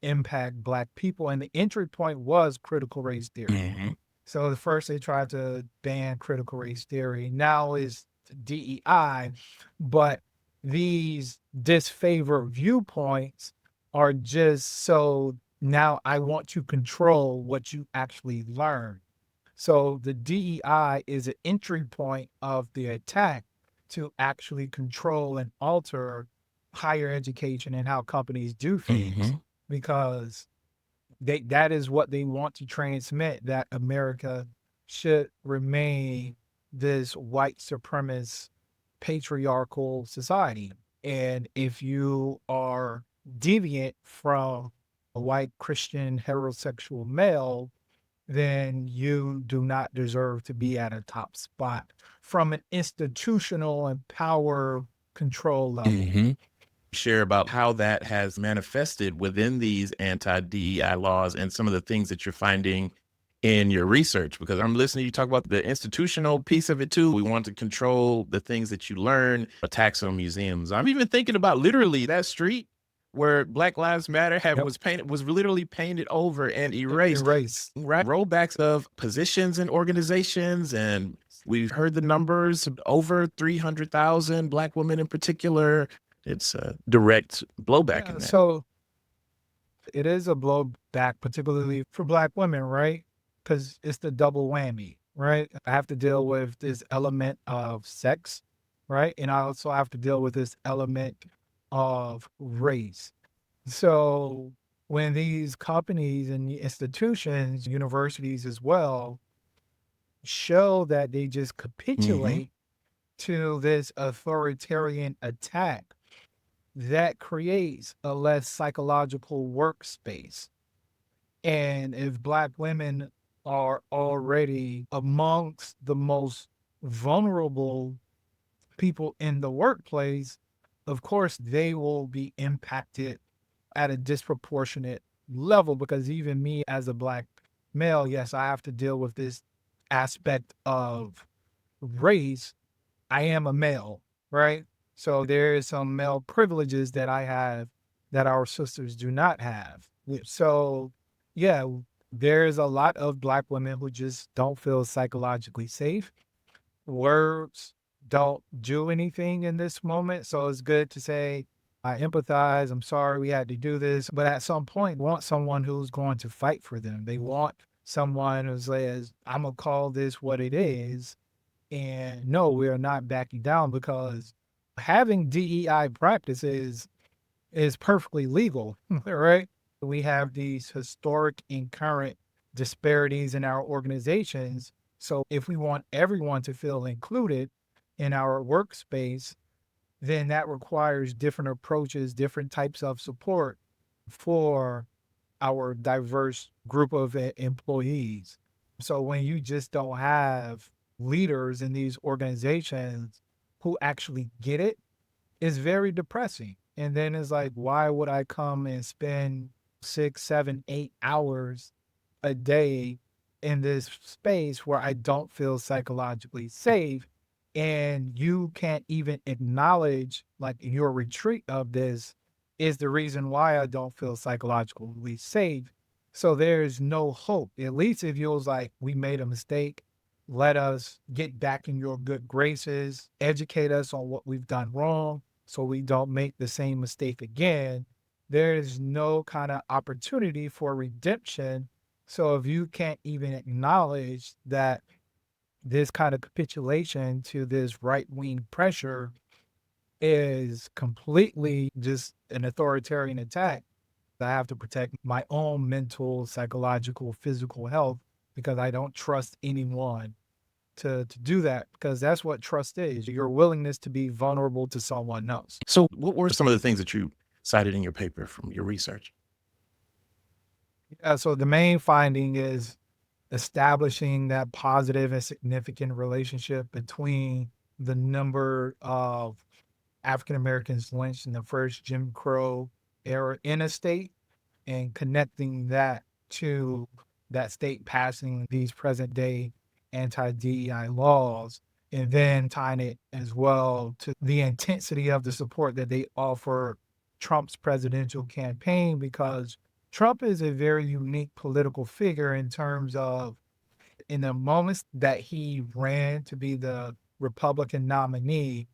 impact Black people. And the entry point was critical race theory. So the first they tried to ban critical race theory. Now is DEI, but these disfavored viewpoints are just so now I want to control what you actually learn. So the DEI is an entry point of the attack to actually control and alter higher education and how companies do things, because that is what they want to transmit, that America should remain this white supremacist patriarchal society. And if you are deviant from a white Christian heterosexual male, then you do not deserve to be at a top spot from an institutional and power control level. Share about how that has manifested within these anti-DEI laws and some of the things that you're finding in your research, because I'm listening to you talk about the institutional piece of it too. We want to control the things that you learn, attacks on museums. I'm even thinking about literally that street where Black Lives Matter Yep. was literally painted over and erased. Erase. Right? Rollbacks of positions and organizations, and we've heard the numbers, over 300,000 Black women in particular. It's a direct blowback in that. So it is a blowback, particularly for Black women, right? Because it's the double whammy, right? I have to deal with this element of sex, right? And I also have to deal with this element of race. So when these companies and institutions, universities as well, show that they just capitulate to this authoritarian attack, that creates a less psychological workspace. And if Black women are already amongst the most vulnerable people in the workplace, of course, they will be impacted at a disproportionate level, because even me as a Black male, yes, I have to deal with this aspect of race. I am a male, right? So there is some male privileges that I have that our sisters do not have. So yeah, there's a lot of Black women who just don't feel psychologically safe. Words don't do anything in this moment. So it's good to say, I empathize. I'm sorry we had to do this. But at some point, want someone who's going to fight for them. They want someone who says, I'm going to call this what it is. And no, we are not backing down, because having DEI practices is perfectly legal, right? We have these historic and current disparities in our organizations. So if we want everyone to feel included in our workspace, then that requires different approaches, different types of support for our diverse group of employees. So when you just don't have leaders in these organizations who actually get it, it's very depressing. And then it's like, why would I come and spend 6, 7, 8 hours a day in this space where I don't feel psychologically safe? And you can't even acknowledge, like, your retreat of this is the reason why I don't feel psychologically safe. So there's no hope. At least if you was like, we made a mistake, let us get back in your good graces, educate us on what we've done wrong so we don't make the same mistake again. There is no kind of opportunity for redemption. So if you can't even acknowledge that this kind of capitulation to this right-wing pressure is completely just an authoritarian attack, I have to protect my own mental, psychological, physical health, because I don't trust anyone to do that, because that's what trust is, your willingness to be vulnerable to someone else. So what were some of the things that you cited in your paper from your research? Yeah, so the main finding is establishing that positive and significant relationship between the number of African Americans lynched in the first Jim Crow era in a state, and connecting that to that state passing these present day anti-DEI laws, and then tying it as well to the intensity of the support that they offer Trump's presidential campaign, because Trump is a very unique political figure in terms of, in the moments that he ran to be the Republican nominee,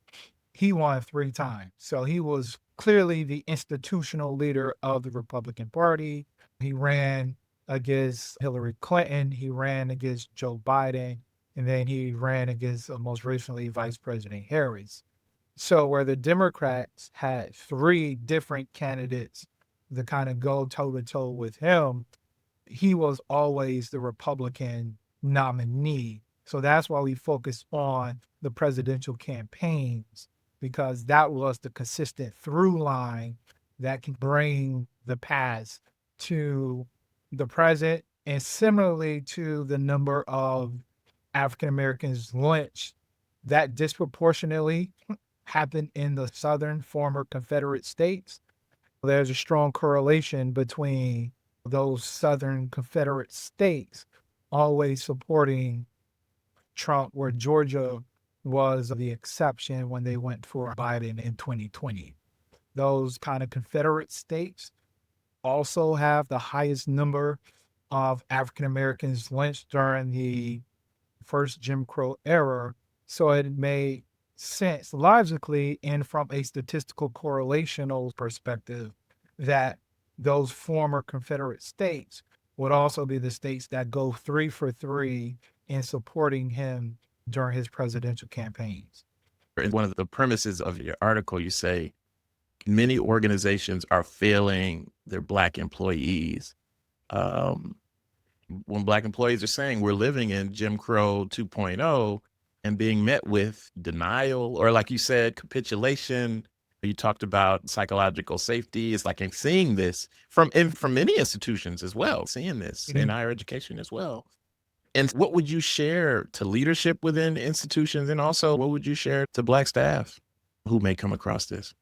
he won 3 times. So he was clearly the institutional leader of the Republican Party. He ran against Hillary Clinton. He ran against Joe Biden. And then he ran against most recently Vice President Harris. So where the Democrats had three different candidates to kind of go toe to toe with him, he was always the Republican nominee. So that's why we focus on the presidential campaigns, because that was the consistent through line that can bring the past to the present. And similarly to the number of African Americans lynched, that disproportionately happened in the southern former Confederate states. There's a strong correlation between those southern Confederate states always supporting Trump, where Georgia was the exception when they went for Biden in 2020. Those kind of Confederate states also have the highest number of African Americans lynched during the first Jim Crow era. So it made sense logically and from a statistical correlational perspective that those former Confederate states would also be the states that go 3 for 3 in supporting him during his presidential campaigns. In one of the premises of your article, you say many organizations are failing their Black employees. When Black employees are saying we're living in Jim Crow 2.0 and being met with denial, or like you said, capitulation. You talked about psychological safety. It's like I'm seeing this from many institutions as well, seeing this in higher education as well. And what would you share to leadership within institutions? And also, what would you share to Black staff who may come across this?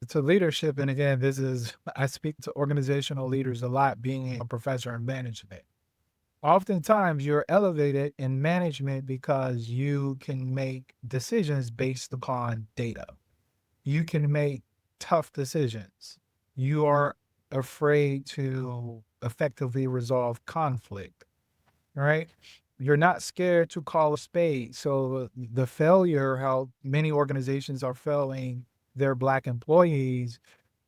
To leadership, and again, I speak to organizational leaders a lot, being a professor in management. Oftentimes, you're elevated in management because you can make decisions based upon data. You can make tough decisions. You are afraid to effectively resolve conflict, right? You're not scared to call a spade. So the failure, how many organizations are failing their Black employees,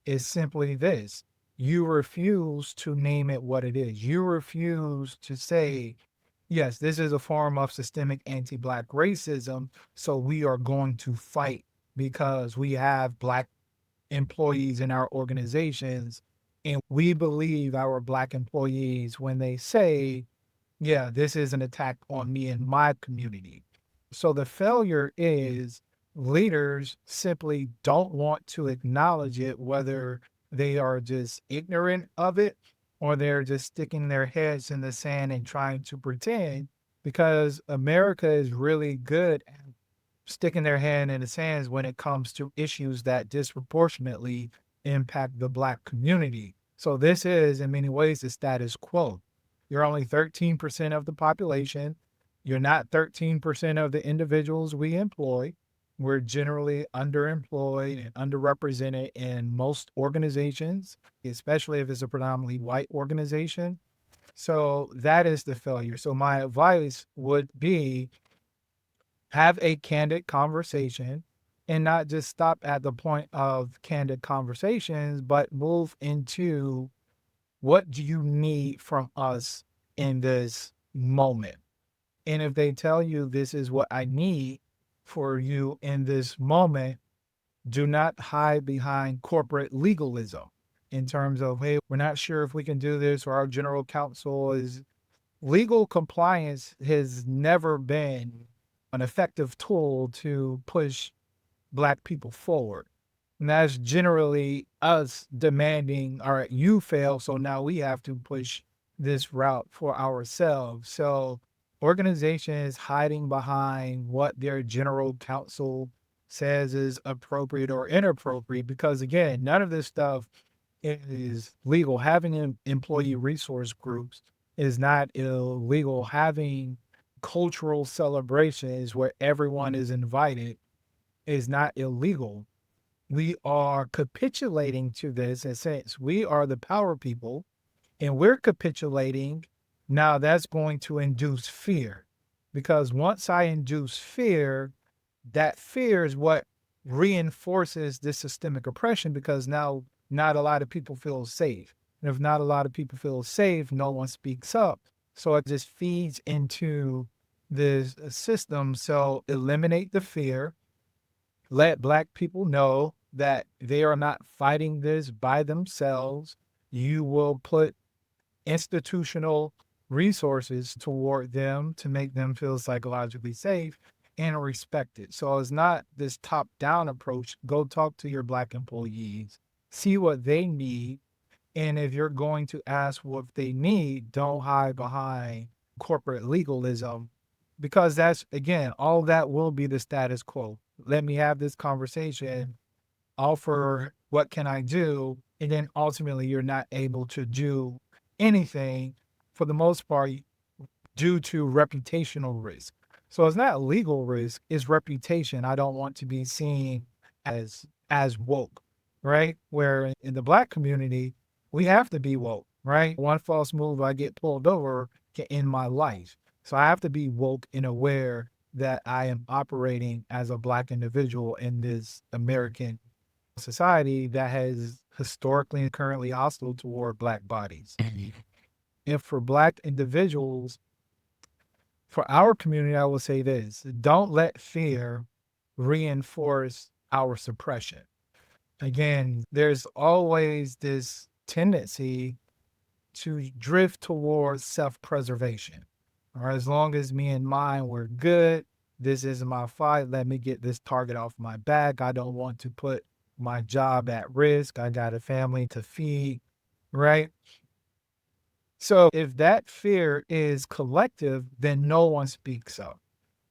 is simply this: you refuse to name it what it is. You refuse to say, yes, this is a form of systemic anti-Black racism, so we are going to fight because we have Black employees in our organizations, and we believe our Black employees when they say, yeah, this is an attack on me and my community. So the failure is leaders simply don't want to acknowledge it, whether they are just ignorant of it or they're just sticking their heads in the sand and trying to pretend, because America is really good at sticking their hand in the sand when it comes to issues that disproportionately impact the Black community. So this is in many ways the status quo. You're only 13% of the population. You're not 13% of the individuals we employ. We're generally underemployed and underrepresented in most organizations, especially if it's a predominantly white organization. So that is the failure. So my advice would be, have a candid conversation and not just stop at the point of candid conversations, but move into, what do you need from us in this moment? And if they tell you this is what I need for you in this moment, do not hide behind corporate legalism in terms of, hey, we're not sure if we can do this, or our general counsel is. Legal compliance has never been an effective tool to push Black people forward. And that's generally us demanding, all right, you fail, so now we have to push this route for ourselves. So organizations hiding behind what their general counsel says is appropriate or inappropriate, because again, none of this stuff is legal. Having employee resource groups is not illegal. Having cultural celebrations where everyone is invited is not illegal. We are capitulating to this, in a sense. We are the power people and we're capitulating. Now that's going to induce fear, because once I induce fear, that fear is what reinforces this systemic oppression, because now not a lot of people feel safe. And if not a lot of people feel safe, no one speaks up. So it just feeds into this system. So eliminate the fear, let Black people know that they are not fighting this by themselves. You will put institutional resources toward them to make them feel psychologically safe and respected. So it's not this top down approach. Go talk to your Black employees, see what they need. And if you're going to ask what they need, don't hide behind corporate legalism, because that's, again, all that will be the status quo. Let me have this conversation, offer what can I do, and then ultimately you're not able to do anything for the most part due to reputational risk. So it's not legal risk, it's reputation. I don't want to be seen as woke, right? Where in the Black community, we have to be woke, right? One false move, I get pulled over, can end my life. So I have to be woke and aware that I am operating as a Black individual in this American society that has historically and currently hostile toward Black bodies. And for Black individuals, for our community, I will say this: don't let fear reinforce our suppression. Again, there's always this tendency to drift towards self-preservation. Or as long as me and mine were good, this isn't my fight. Let me get this target off my back. I don't want to put my job at risk. I got a family to feed, right? So if that fear is collective, then no one speaks up.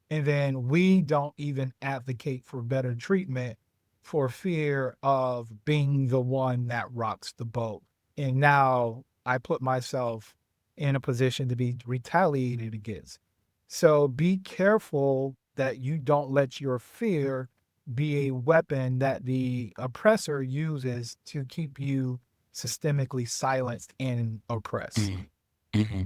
And then we don't even advocate for better treatment for fear of being the one that rocks the boat. And now I put myself in a position to be retaliated against. So be careful that you don't let your fear be a weapon that the oppressor uses to keep you systemically silenced and oppressed. Mm-hmm.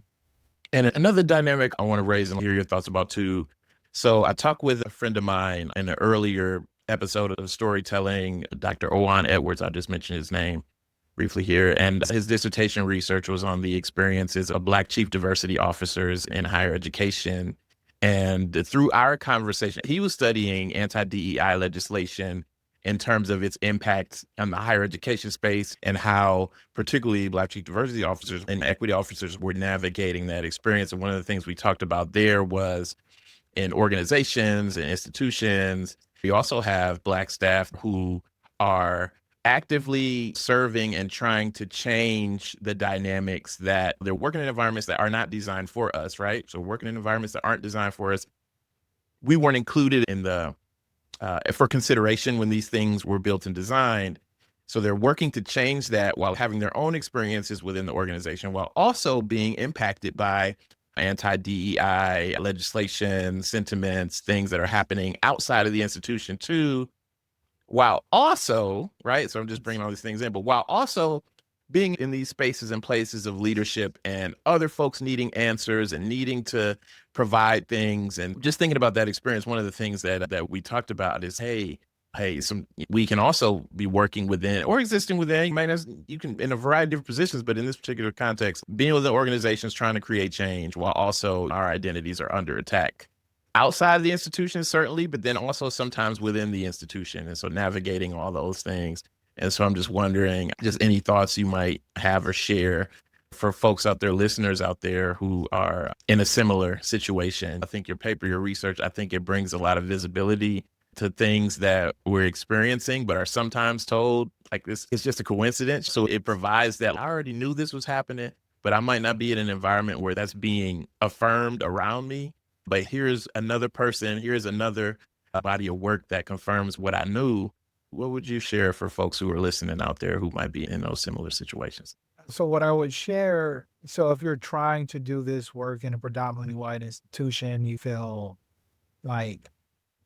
And another dynamic I want to raise and hear your thoughts about too. So I talked with a friend of mine in an earlier episode of storytelling, Dr. Owan Edwards. I just mentioned his name briefly here. And his dissertation research was on the experiences of Black chief diversity officers in higher education. And through our conversation, he was studying anti-DEI legislation in terms of its impact on the higher education space and how particularly Black chief diversity officers and equity officers were navigating that experience. And one of the things we talked about there was in organizations and institutions, we also have Black staff who are actively serving and trying to change the dynamics that they're working in environments that are not designed for us, right? So working in environments that aren't designed for us. We weren't included in the for consideration when these things were built and designed. So they're working to change that while having their own experiences within the organization, while also being impacted by anti-DEI legislation, sentiments, things that are happening outside of the institution too, while also, right? So I'm just bringing all these things in, but while also being in these spaces and places of leadership and other folks needing answers and needing to provide things. And just thinking about that experience, one of the things that we talked about is, hey, we can also be working within or existing within, you can in a variety of different positions, but in this particular context, being within organizations trying to create change while also our identities are under attack. Outside of the institution, certainly, but then also sometimes within the institution. And so navigating all those things. And so I'm just wondering, just any thoughts you might have or share for folks out there, listeners out there who are in a similar situation. I think your paper, your research, I think it brings a lot of visibility to things that we're experiencing, but are sometimes told like this, it's just a coincidence. So it provides that I already knew this was happening, but I might not be in an environment where that's being affirmed around me. But here's another person, here's another body of work that confirms what I knew. What would you share for folks who are listening out there who might be in those similar situations? So what I would share, so if you're trying to do this work in a predominantly white institution, you feel like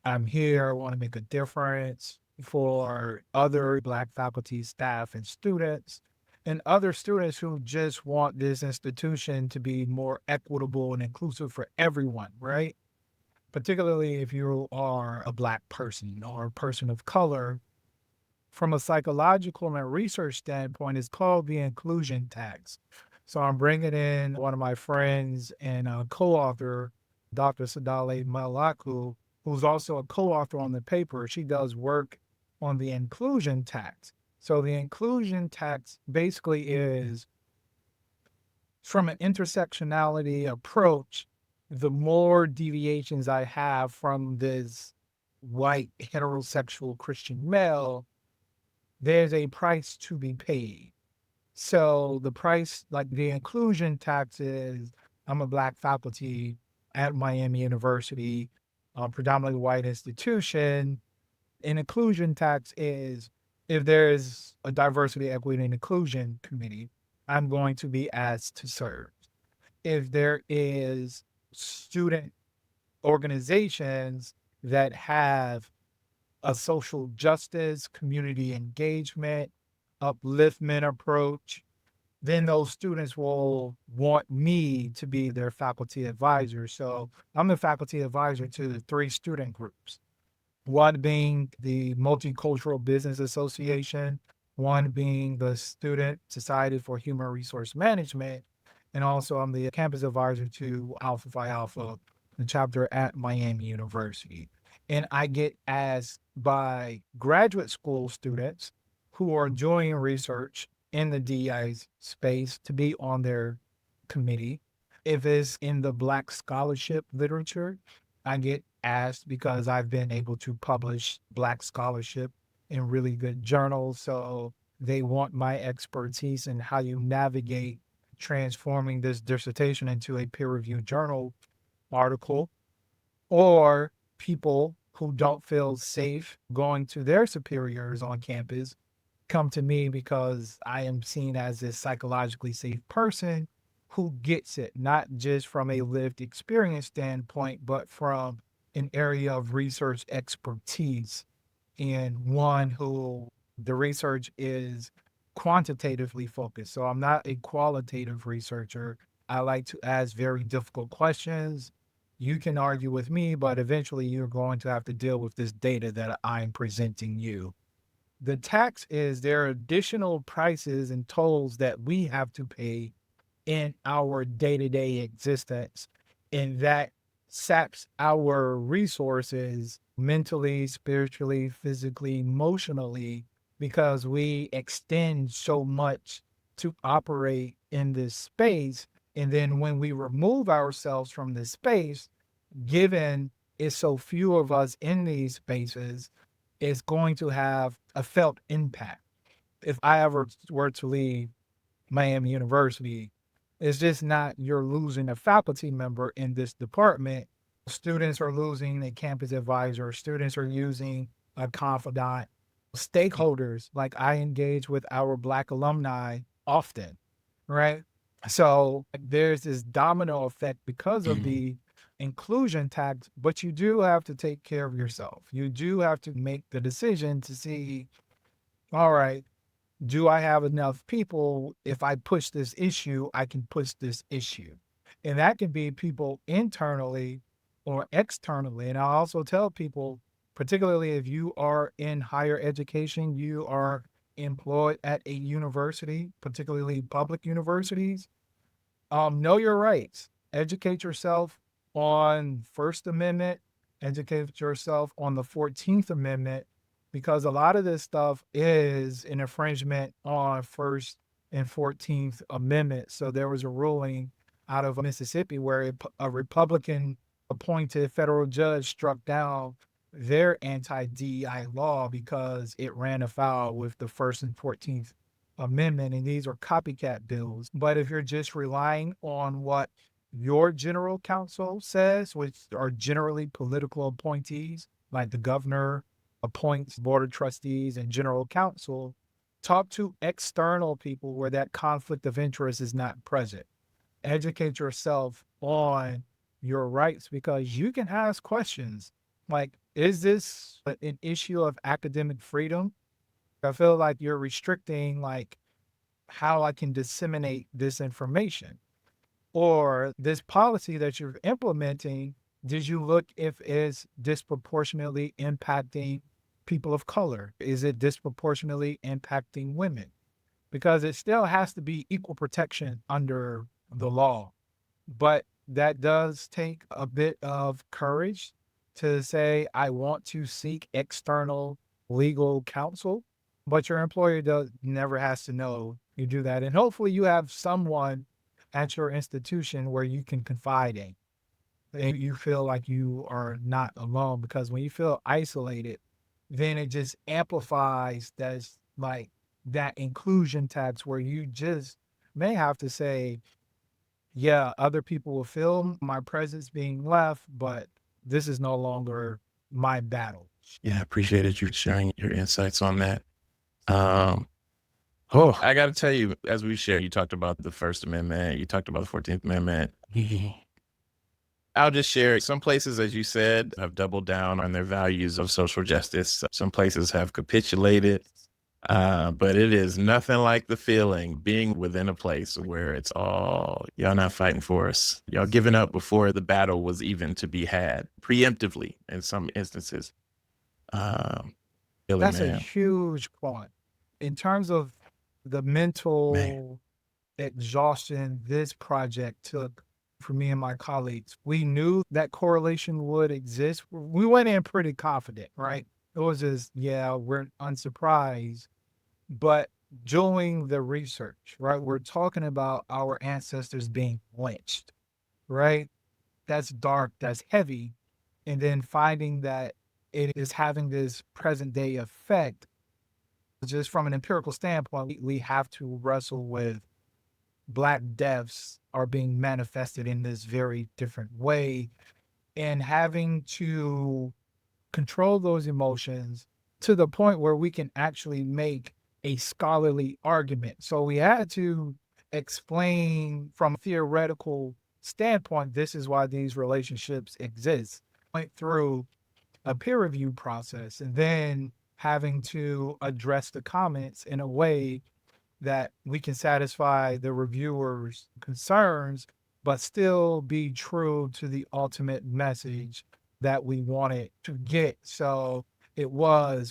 I'm here, I want to make a difference for other Black faculty, staff, and students, and other students who just want this institution to be more equitable and inclusive for everyone, right? Particularly if you are a Black person or a person of color, from a psychological and a research standpoint, it's called the inclusion tax. So I'm bringing in one of my friends and a co-author, Dr. Tsedale Melaku, who's also a co-author on the paper. She does work on the inclusion tax. So the inclusion tax basically is, from an intersectionality approach, the more deviations I have from this white heterosexual Christian male, there's a price to be paid. So the price, like the inclusion tax is, I'm a Black faculty at Miami University, a predominantly white institution. An inclusion tax is, if there's a diversity, equity, and inclusion committee, I'm going to be asked to serve. If there is student organizations that have a social justice, community engagement, upliftment approach, then those students will want me to be their faculty advisor. So I'm the faculty advisor to the 3 student groups, one being the Multicultural Business Association, one being the Student Society for Human Resource Management, and also I'm the campus advisor to Alpha Phi Alpha, the chapter at Miami University. And I get asked by graduate school students who are doing research in the DEI space to be on their committee. If it's in the Black scholarship literature, I get asked because I've been able to publish Black scholarship in really good journals. So they want my expertise in how you navigate transforming this dissertation into a peer-reviewed journal article, or people who don't feel safe going to their superiors on campus come to me because I am seen as this psychologically safe person who gets it, not just from a lived experience standpoint, but from an area of research expertise, and one who the research is quantitatively focused. So I'm not a qualitative researcher. I like to ask very difficult questions. You can argue with me, but eventually you're going to have to deal with this data that I'm presenting you. The tax is, there are additional prices and tolls that we have to pay in our day-to-day existence, and that saps our resources mentally, spiritually, physically, emotionally, because we extend so much to operate in this space. And then when we remove ourselves from this space, given it's so few of us in these spaces, it's going to have a felt impact. If I ever were to leave Miami University, it's just not you're losing a faculty member in this department. Students are losing a campus advisor. Students are using a confidant. Stakeholders, like I engage with our Black alumni often, right? So there's this domino effect because of the inclusion tax, but you do have to take care of yourself. You do have to make the decision to see, all right, do I have enough people? If I push this issue, I can push this issue. And that can be people internally or externally. And I also tell people, particularly if you are in higher education, you are employed at a university, particularly public universities, know your rights. Educate yourself on First Amendment, educate yourself on the 14th Amendment, because a lot of this stuff is an infringement on First and 14th Amendment. So there was a ruling out of Mississippi where a Republican appointed federal judge struck down their anti-DEI law because it ran afoul with the First and 14th Amendment. And these are copycat bills. But if you're just relying on what your general counsel says, which are generally political appointees, like the governor appoints board of trustees and general counsel, talk to external people where that conflict of interest is not present. Educate yourself on your rights, because you can ask questions like, is this an issue of academic freedom? I feel like you're restricting like how I can disseminate this information. Or this policy that you're implementing, did you look if it's disproportionately impacting people of color? Is it disproportionately impacting women? Because it still has to be equal protection under the law. But that does take a bit of courage to say, I want to seek external legal counsel, but your employer does never has to know you do that. And hopefully you have someone at your institution where you can confide in and you feel like you are not alone, because when you feel isolated, then it just amplifies that inclusion tax where you just may have to say, yeah, other people will feel my presence being left, but this is no longer my battle. Yeah, I appreciated you sharing your insights on that. I got to tell you, as we shared, you talked about the First Amendment, you talked about the 14th Amendment. I'll just share some places, as you said, have doubled down on their values of social justice. Some places have capitulated, but it is nothing like the feeling being within a place where it's all, y'all not fighting for us. Y'all giving up before the battle was even to be had, preemptively in some instances. That's a huge point. In terms of the mental exhaustion this project took for me and my colleagues, we knew that correlation would exist. We went in pretty confident, right? It was just, yeah, we're unsurprised. But doing the research, right? We're talking about our ancestors being lynched, right? That's dark, that's heavy. And then finding that it is having this present day effect, just from an empirical standpoint, we have to wrestle with Black deaths are being manifested in this very different way, and having to control those emotions to the point where we can actually make a scholarly argument. So we had to explain from a theoretical standpoint, this is why these relationships exist. Went through a peer review process and then having to address the comments in a way that we can satisfy the reviewers' concerns, but still be true to the ultimate message that we wanted to get. So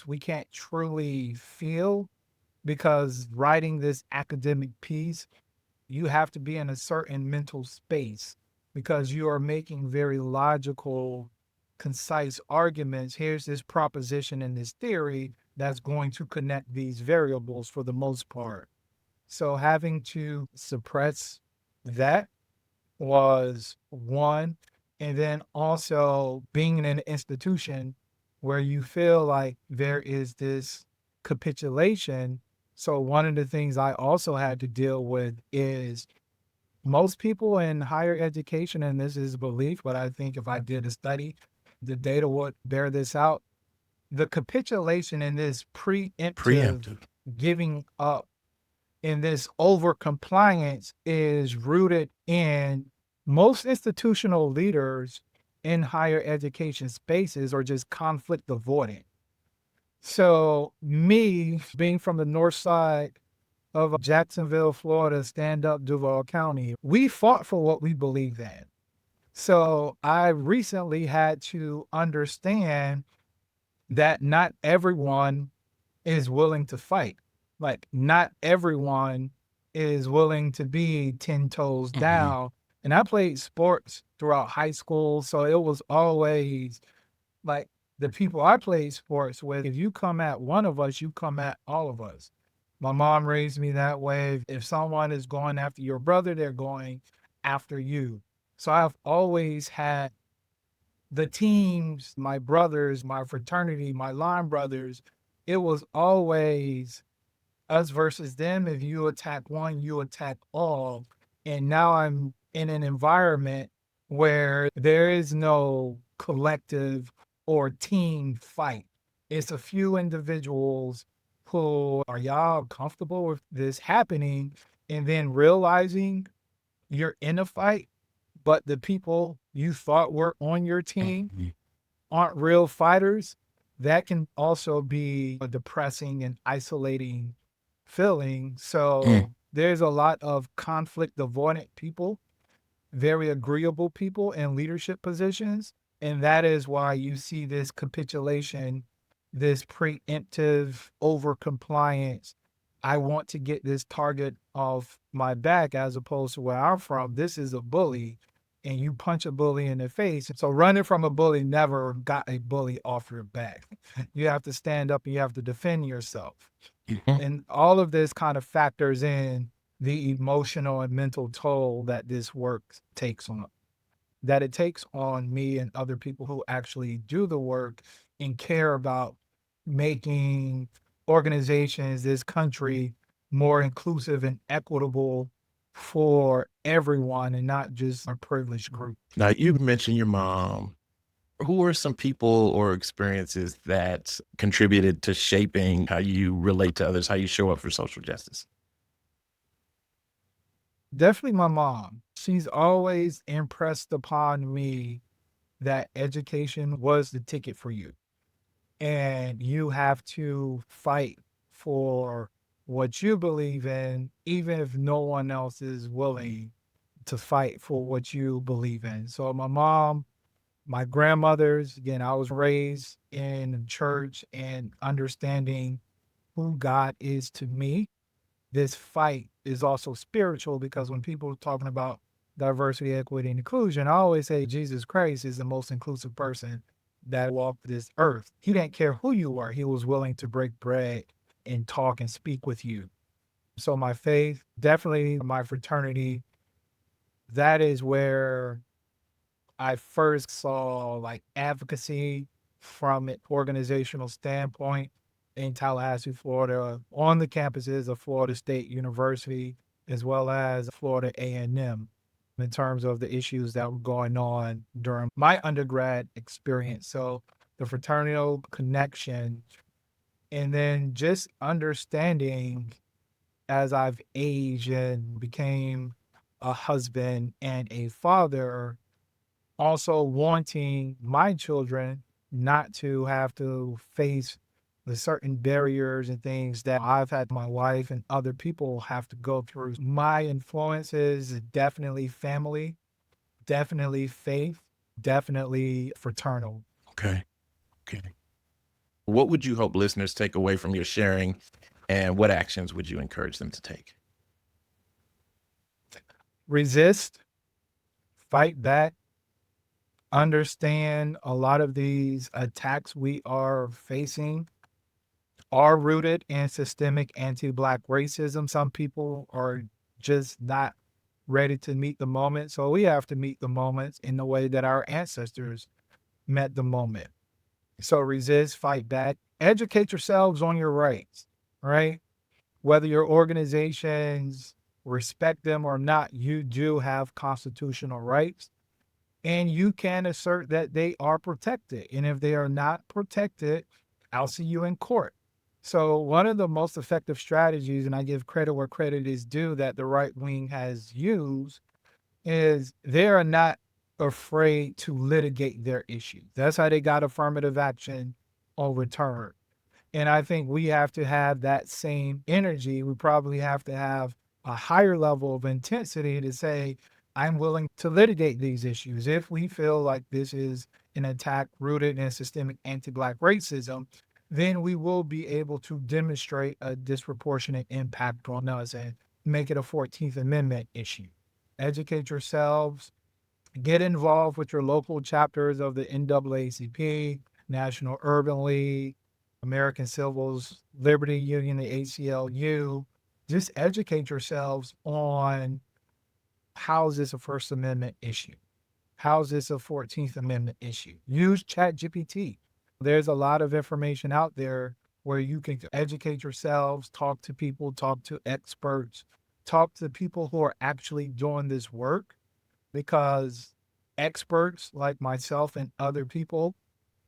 we can't truly feel, because writing this academic piece, you have to be in a certain mental space because you are making very logical, concise arguments. Here's this proposition and this theory that's going to connect these variables for the most part. So having to suppress that was one. And then also being in an institution where you feel like there is this capitulation. So one of the things I also had to deal with is most people in higher education, and this is belief, but I think if I did a study, the data would bear this out. The capitulation in this preemptive giving up in this over compliance is rooted in most institutional leaders in higher education spaces are just conflict avoidant. So me being from the north side of Jacksonville, Florida, stand up Duval County, we fought for what we believed in. So I recently had to understand that not everyone is willing to fight. Like, not everyone is willing to be 10 toes down. And I played sports throughout high school, so it was always like the people I played sports with, if you come at one of us, you come at all of us. My mom raised me that way. If someone is going after your brother, they're going after you. So I've always had the teams, my brothers, my fraternity, my line brothers, it was always us versus them. If you attack one, you attack all. And now I'm in an environment where there is no collective or team fight. It's a few individuals who are y'all comfortable with this happening, and then realizing you're in a fight, but the people you thought were on your team aren't real fighters. That can also be a depressing and isolating feeling. So there's a lot of conflict avoidant people, very agreeable people in leadership positions. And that is why you see this capitulation this preemptive over compliance. I want to get this target off my back, as opposed to where I'm from. This is a bully, and you punch a bully in the face. So running from a bully never got a bully off your back. You have to stand up and you have to defend yourself. Mhm. And all of this kind of factors in the emotional and mental toll that this work takes on, that it takes on me and other people who actually do the work and care about making organizations, this country, more inclusive and equitable for everyone and not just a privileged group. Now, you mentioned your mom. Who are some people or experiences that contributed to shaping how you relate to others, how you show up for social justice? Definitely my mom. She's always impressed upon me that education was the ticket for you. And you have to fight for what you believe in, even if no one else is willing to fight for what you believe in. So my mom, my grandmothers, again, I was raised in church and understanding who God is to me. This fight is also spiritual, because when people are talking about diversity, equity, and inclusion, I always say Jesus Christ is the most inclusive person that walked this earth. He didn't care who you were. He was willing to break bread and talk and speak with you. So my faith, definitely my fraternity, that is where I first saw like advocacy from an organizational standpoint in Tallahassee, Florida, on the campuses of Florida State University, as well as Florida A&M, in terms of the issues that were going on during my undergrad experience. So the fraternal connection, and then just understanding as I've aged and became a husband and a father, also wanting my children not to have to face the certain barriers and things that I've had my wife and other people have to go through. My influences is definitely family, definitely faith, definitely fraternal. Okay. Okay. What would you hope listeners take away from your sharing, and what actions would you encourage them to take? Resist, fight back, understand a lot of these attacks we are facing are rooted in systemic anti-Black racism. Some people are just not ready to meet the moment. So we have to meet the moments in the way that our ancestors met the moment. So resist, fight back, educate yourselves on your rights, right? Whether your organizations respect them or not, you do have constitutional rights, and you can assert that they are protected. And if they are not protected, I'll see you in court. So one of the most effective strategies, and I give credit where credit is due, that the right wing has used, is they are not afraid to litigate their issues. That's how they got affirmative action overturned. And I think we have to have that same energy. We probably have to have a higher level of intensity to say, I'm willing to litigate these issues. If we feel like this is an attack rooted in systemic anti-Black racism, then we will be able to demonstrate a disproportionate impact on us and make it a 14th Amendment issue. Educate yourselves, get involved with your local chapters of the NAACP, National Urban League, American Civil Liberty Union, the ACLU. Just educate yourselves on, how is this a First Amendment issue? How is this a 14th Amendment issue? Use ChatGPT. There's a lot of information out there where you can educate yourselves, talk to people, talk to experts, talk to people who are actually doing this work, because experts like myself and other people,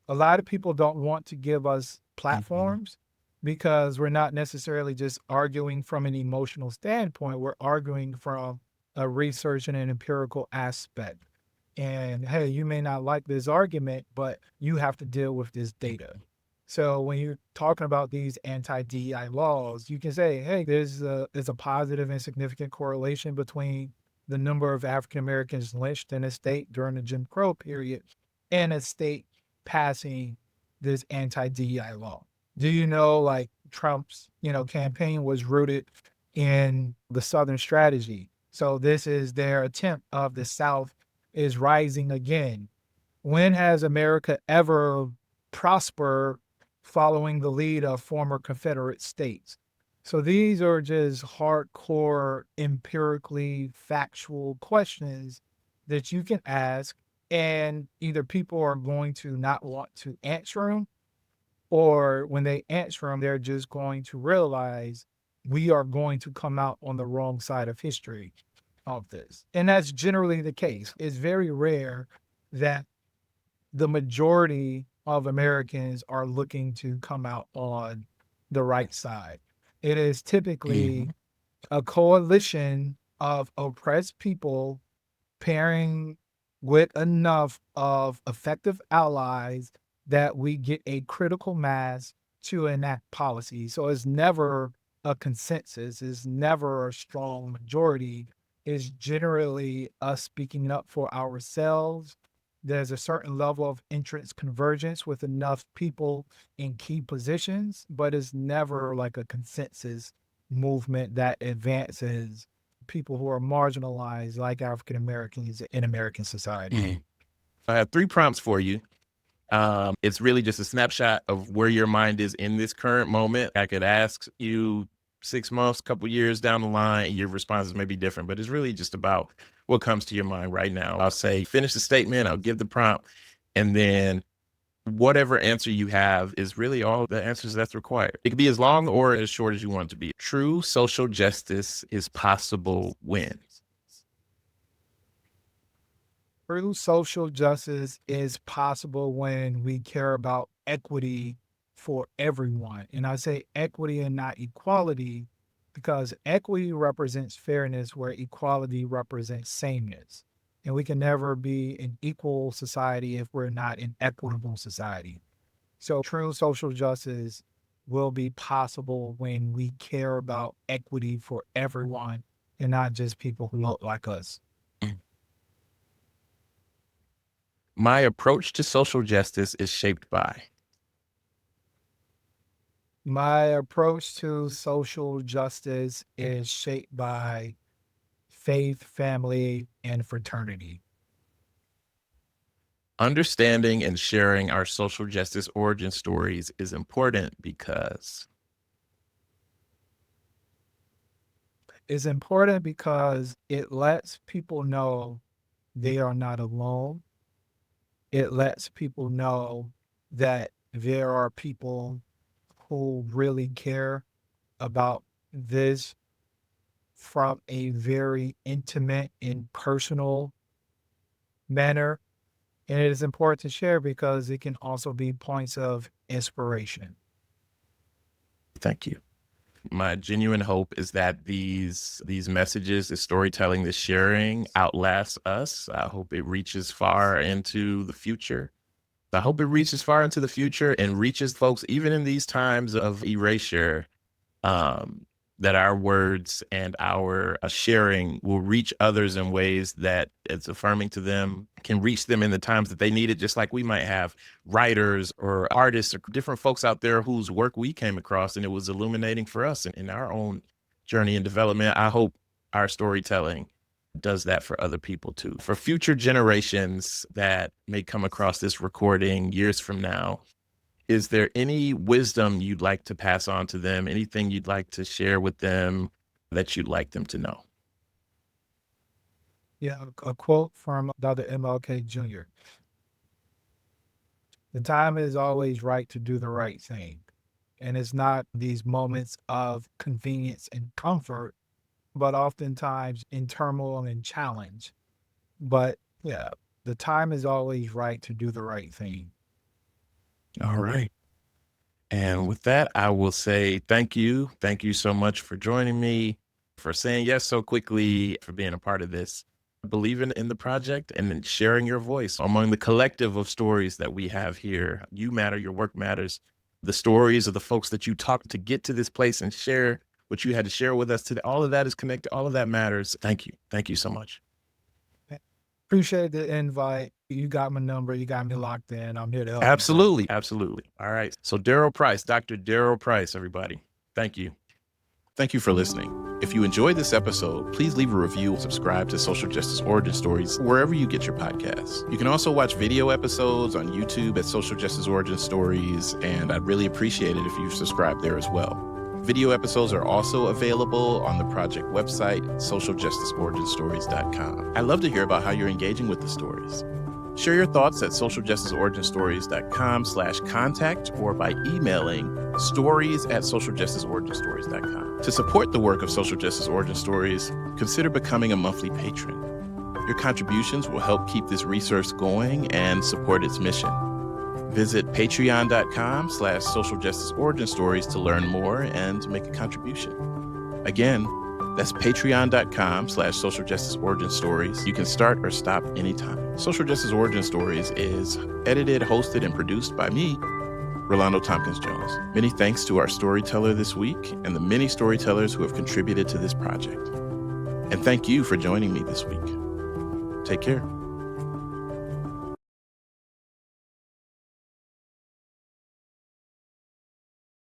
a lot of people don't want to give us platforms because we're not necessarily just arguing from an emotional standpoint. We're arguing from a research and an empirical aspect. And hey, you may not like this argument, but you have to deal with this data. So when you're talking about these anti-DEI laws, you can say, hey, there's a positive and significant correlation between the number of African Americans lynched in a state during the Jim Crow period and a state passing this anti-DEI law? Do you know, like, Trump's, campaign was rooted in the Southern strategy. So this is their attempt of the South is rising again. When has America ever prospered following the lead of former Confederate states? So these are just hardcore, empirically factual questions that you can ask, and either people are going to not want to answer them, or when they answer them, they're just going to realize we are going to come out on the wrong side of history of this. And that's generally the case. It's very rare that the majority of Americans are looking to come out on the right side. It is typically a coalition of oppressed people pairing with enough of effective allies that we get a critical mass to enact policy. So it's never a consensus, it's never a strong majority. It's generally us speaking up for ourselves. There's a certain level of entrance convergence with enough people in key positions, but it's never like a consensus movement that advances people who are marginalized, like African Americans in American society. I have 3 prompts for you. It's really just a snapshot of where your mind is in this current moment. I could ask you 6 months, couple years down the line, your responses may be different, but it's really just about what comes to your mind right now. I'll say, finish the statement, I'll give the prompt, and then whatever answer you have is really all the answers that's required. It could be as long or as short as you want it to be. True social justice is possible when? True social justice is possible when we care about equity for everyone. And I say equity and not equality because equity represents fairness where equality represents sameness. And we can never be an equal society if we're not an equitable society. So true social justice will be possible when we care about equity for everyone and not just people who look like us. My approach to social justice is shaped by. My approach to social justice is shaped by faith, family, and fraternity. Understanding and sharing our social justice origin stories is important because. It's important because it lets people know they are not alone. It lets people know that there are people who really care about this from a very intimate and personal manner. And it is important to share because it can also be points of inspiration. Thank you. My genuine hope is that these messages, this storytelling, this sharing outlasts us. I hope it reaches far into the future. I hope it reaches far into the future and reaches folks, even in these times of erasure, that our words and our sharing will reach others in ways that it's affirming to them, can reach them in the times that they need it, just like we might have writers or artists or different folks out there whose work we came across and it was illuminating for us in our own journey and development. I hope our storytelling does that for other people too. For future generations that may come across this recording years from now, is there any wisdom you'd like to pass on to them? Anything you'd like to share with them that you'd like them to know? Yeah, a quote from Dr. MLK Jr. The time is always right to do the right thing. And it's not these moments of convenience and comfort, but oftentimes in turmoil and challenge. But yeah, the time is always right to do the right thing. All right. And with that, I will say thank you. Thank you so much for joining me, for saying yes so quickly, for being a part of this, believing in the project, and then sharing your voice among the collective of stories that we have here. You matter, your work matters. The stories of the folks that you talked to get to this place and share what you had to share with us today, all of that is connected. All of that matters. Thank you. Thank you so much. Appreciate the invite. You got my number. You got me locked in. I'm here to help. Absolutely. Absolutely. All right. So Darryl Price, Dr. Darryl Price, everybody. Thank you. Thank you for listening. If you enjoyed this episode, please leave a review and subscribe to Social Justice Origin Stories wherever you get your podcasts. You can also watch video episodes on YouTube at Social Justice Origin Stories, and I'd really appreciate it if you subscribe there as well. Video episodes are also available on the project website, socialjusticeoriginstories.com. I'd love to hear about how you're engaging with the stories. Share your thoughts at socialjusticeoriginstories.com/contact or by emailing stories@socialjusticeoriginstories.com. To support the work of Social Justice Origin Stories, consider becoming a monthly patron. Your contributions will help keep this research going and support its mission. Visit patreon.com/socialjusticeoriginstories to learn more and to make a contribution. Again, that's patreon.com/socialjusticeoriginstories. You can start or stop anytime. Social Justice Origin Stories is edited, hosted, and produced by me, Rolando Thompkins-Jones. Many thanks to our storyteller this week and the many storytellers who have contributed to this project. And thank you for joining me this week. Take care.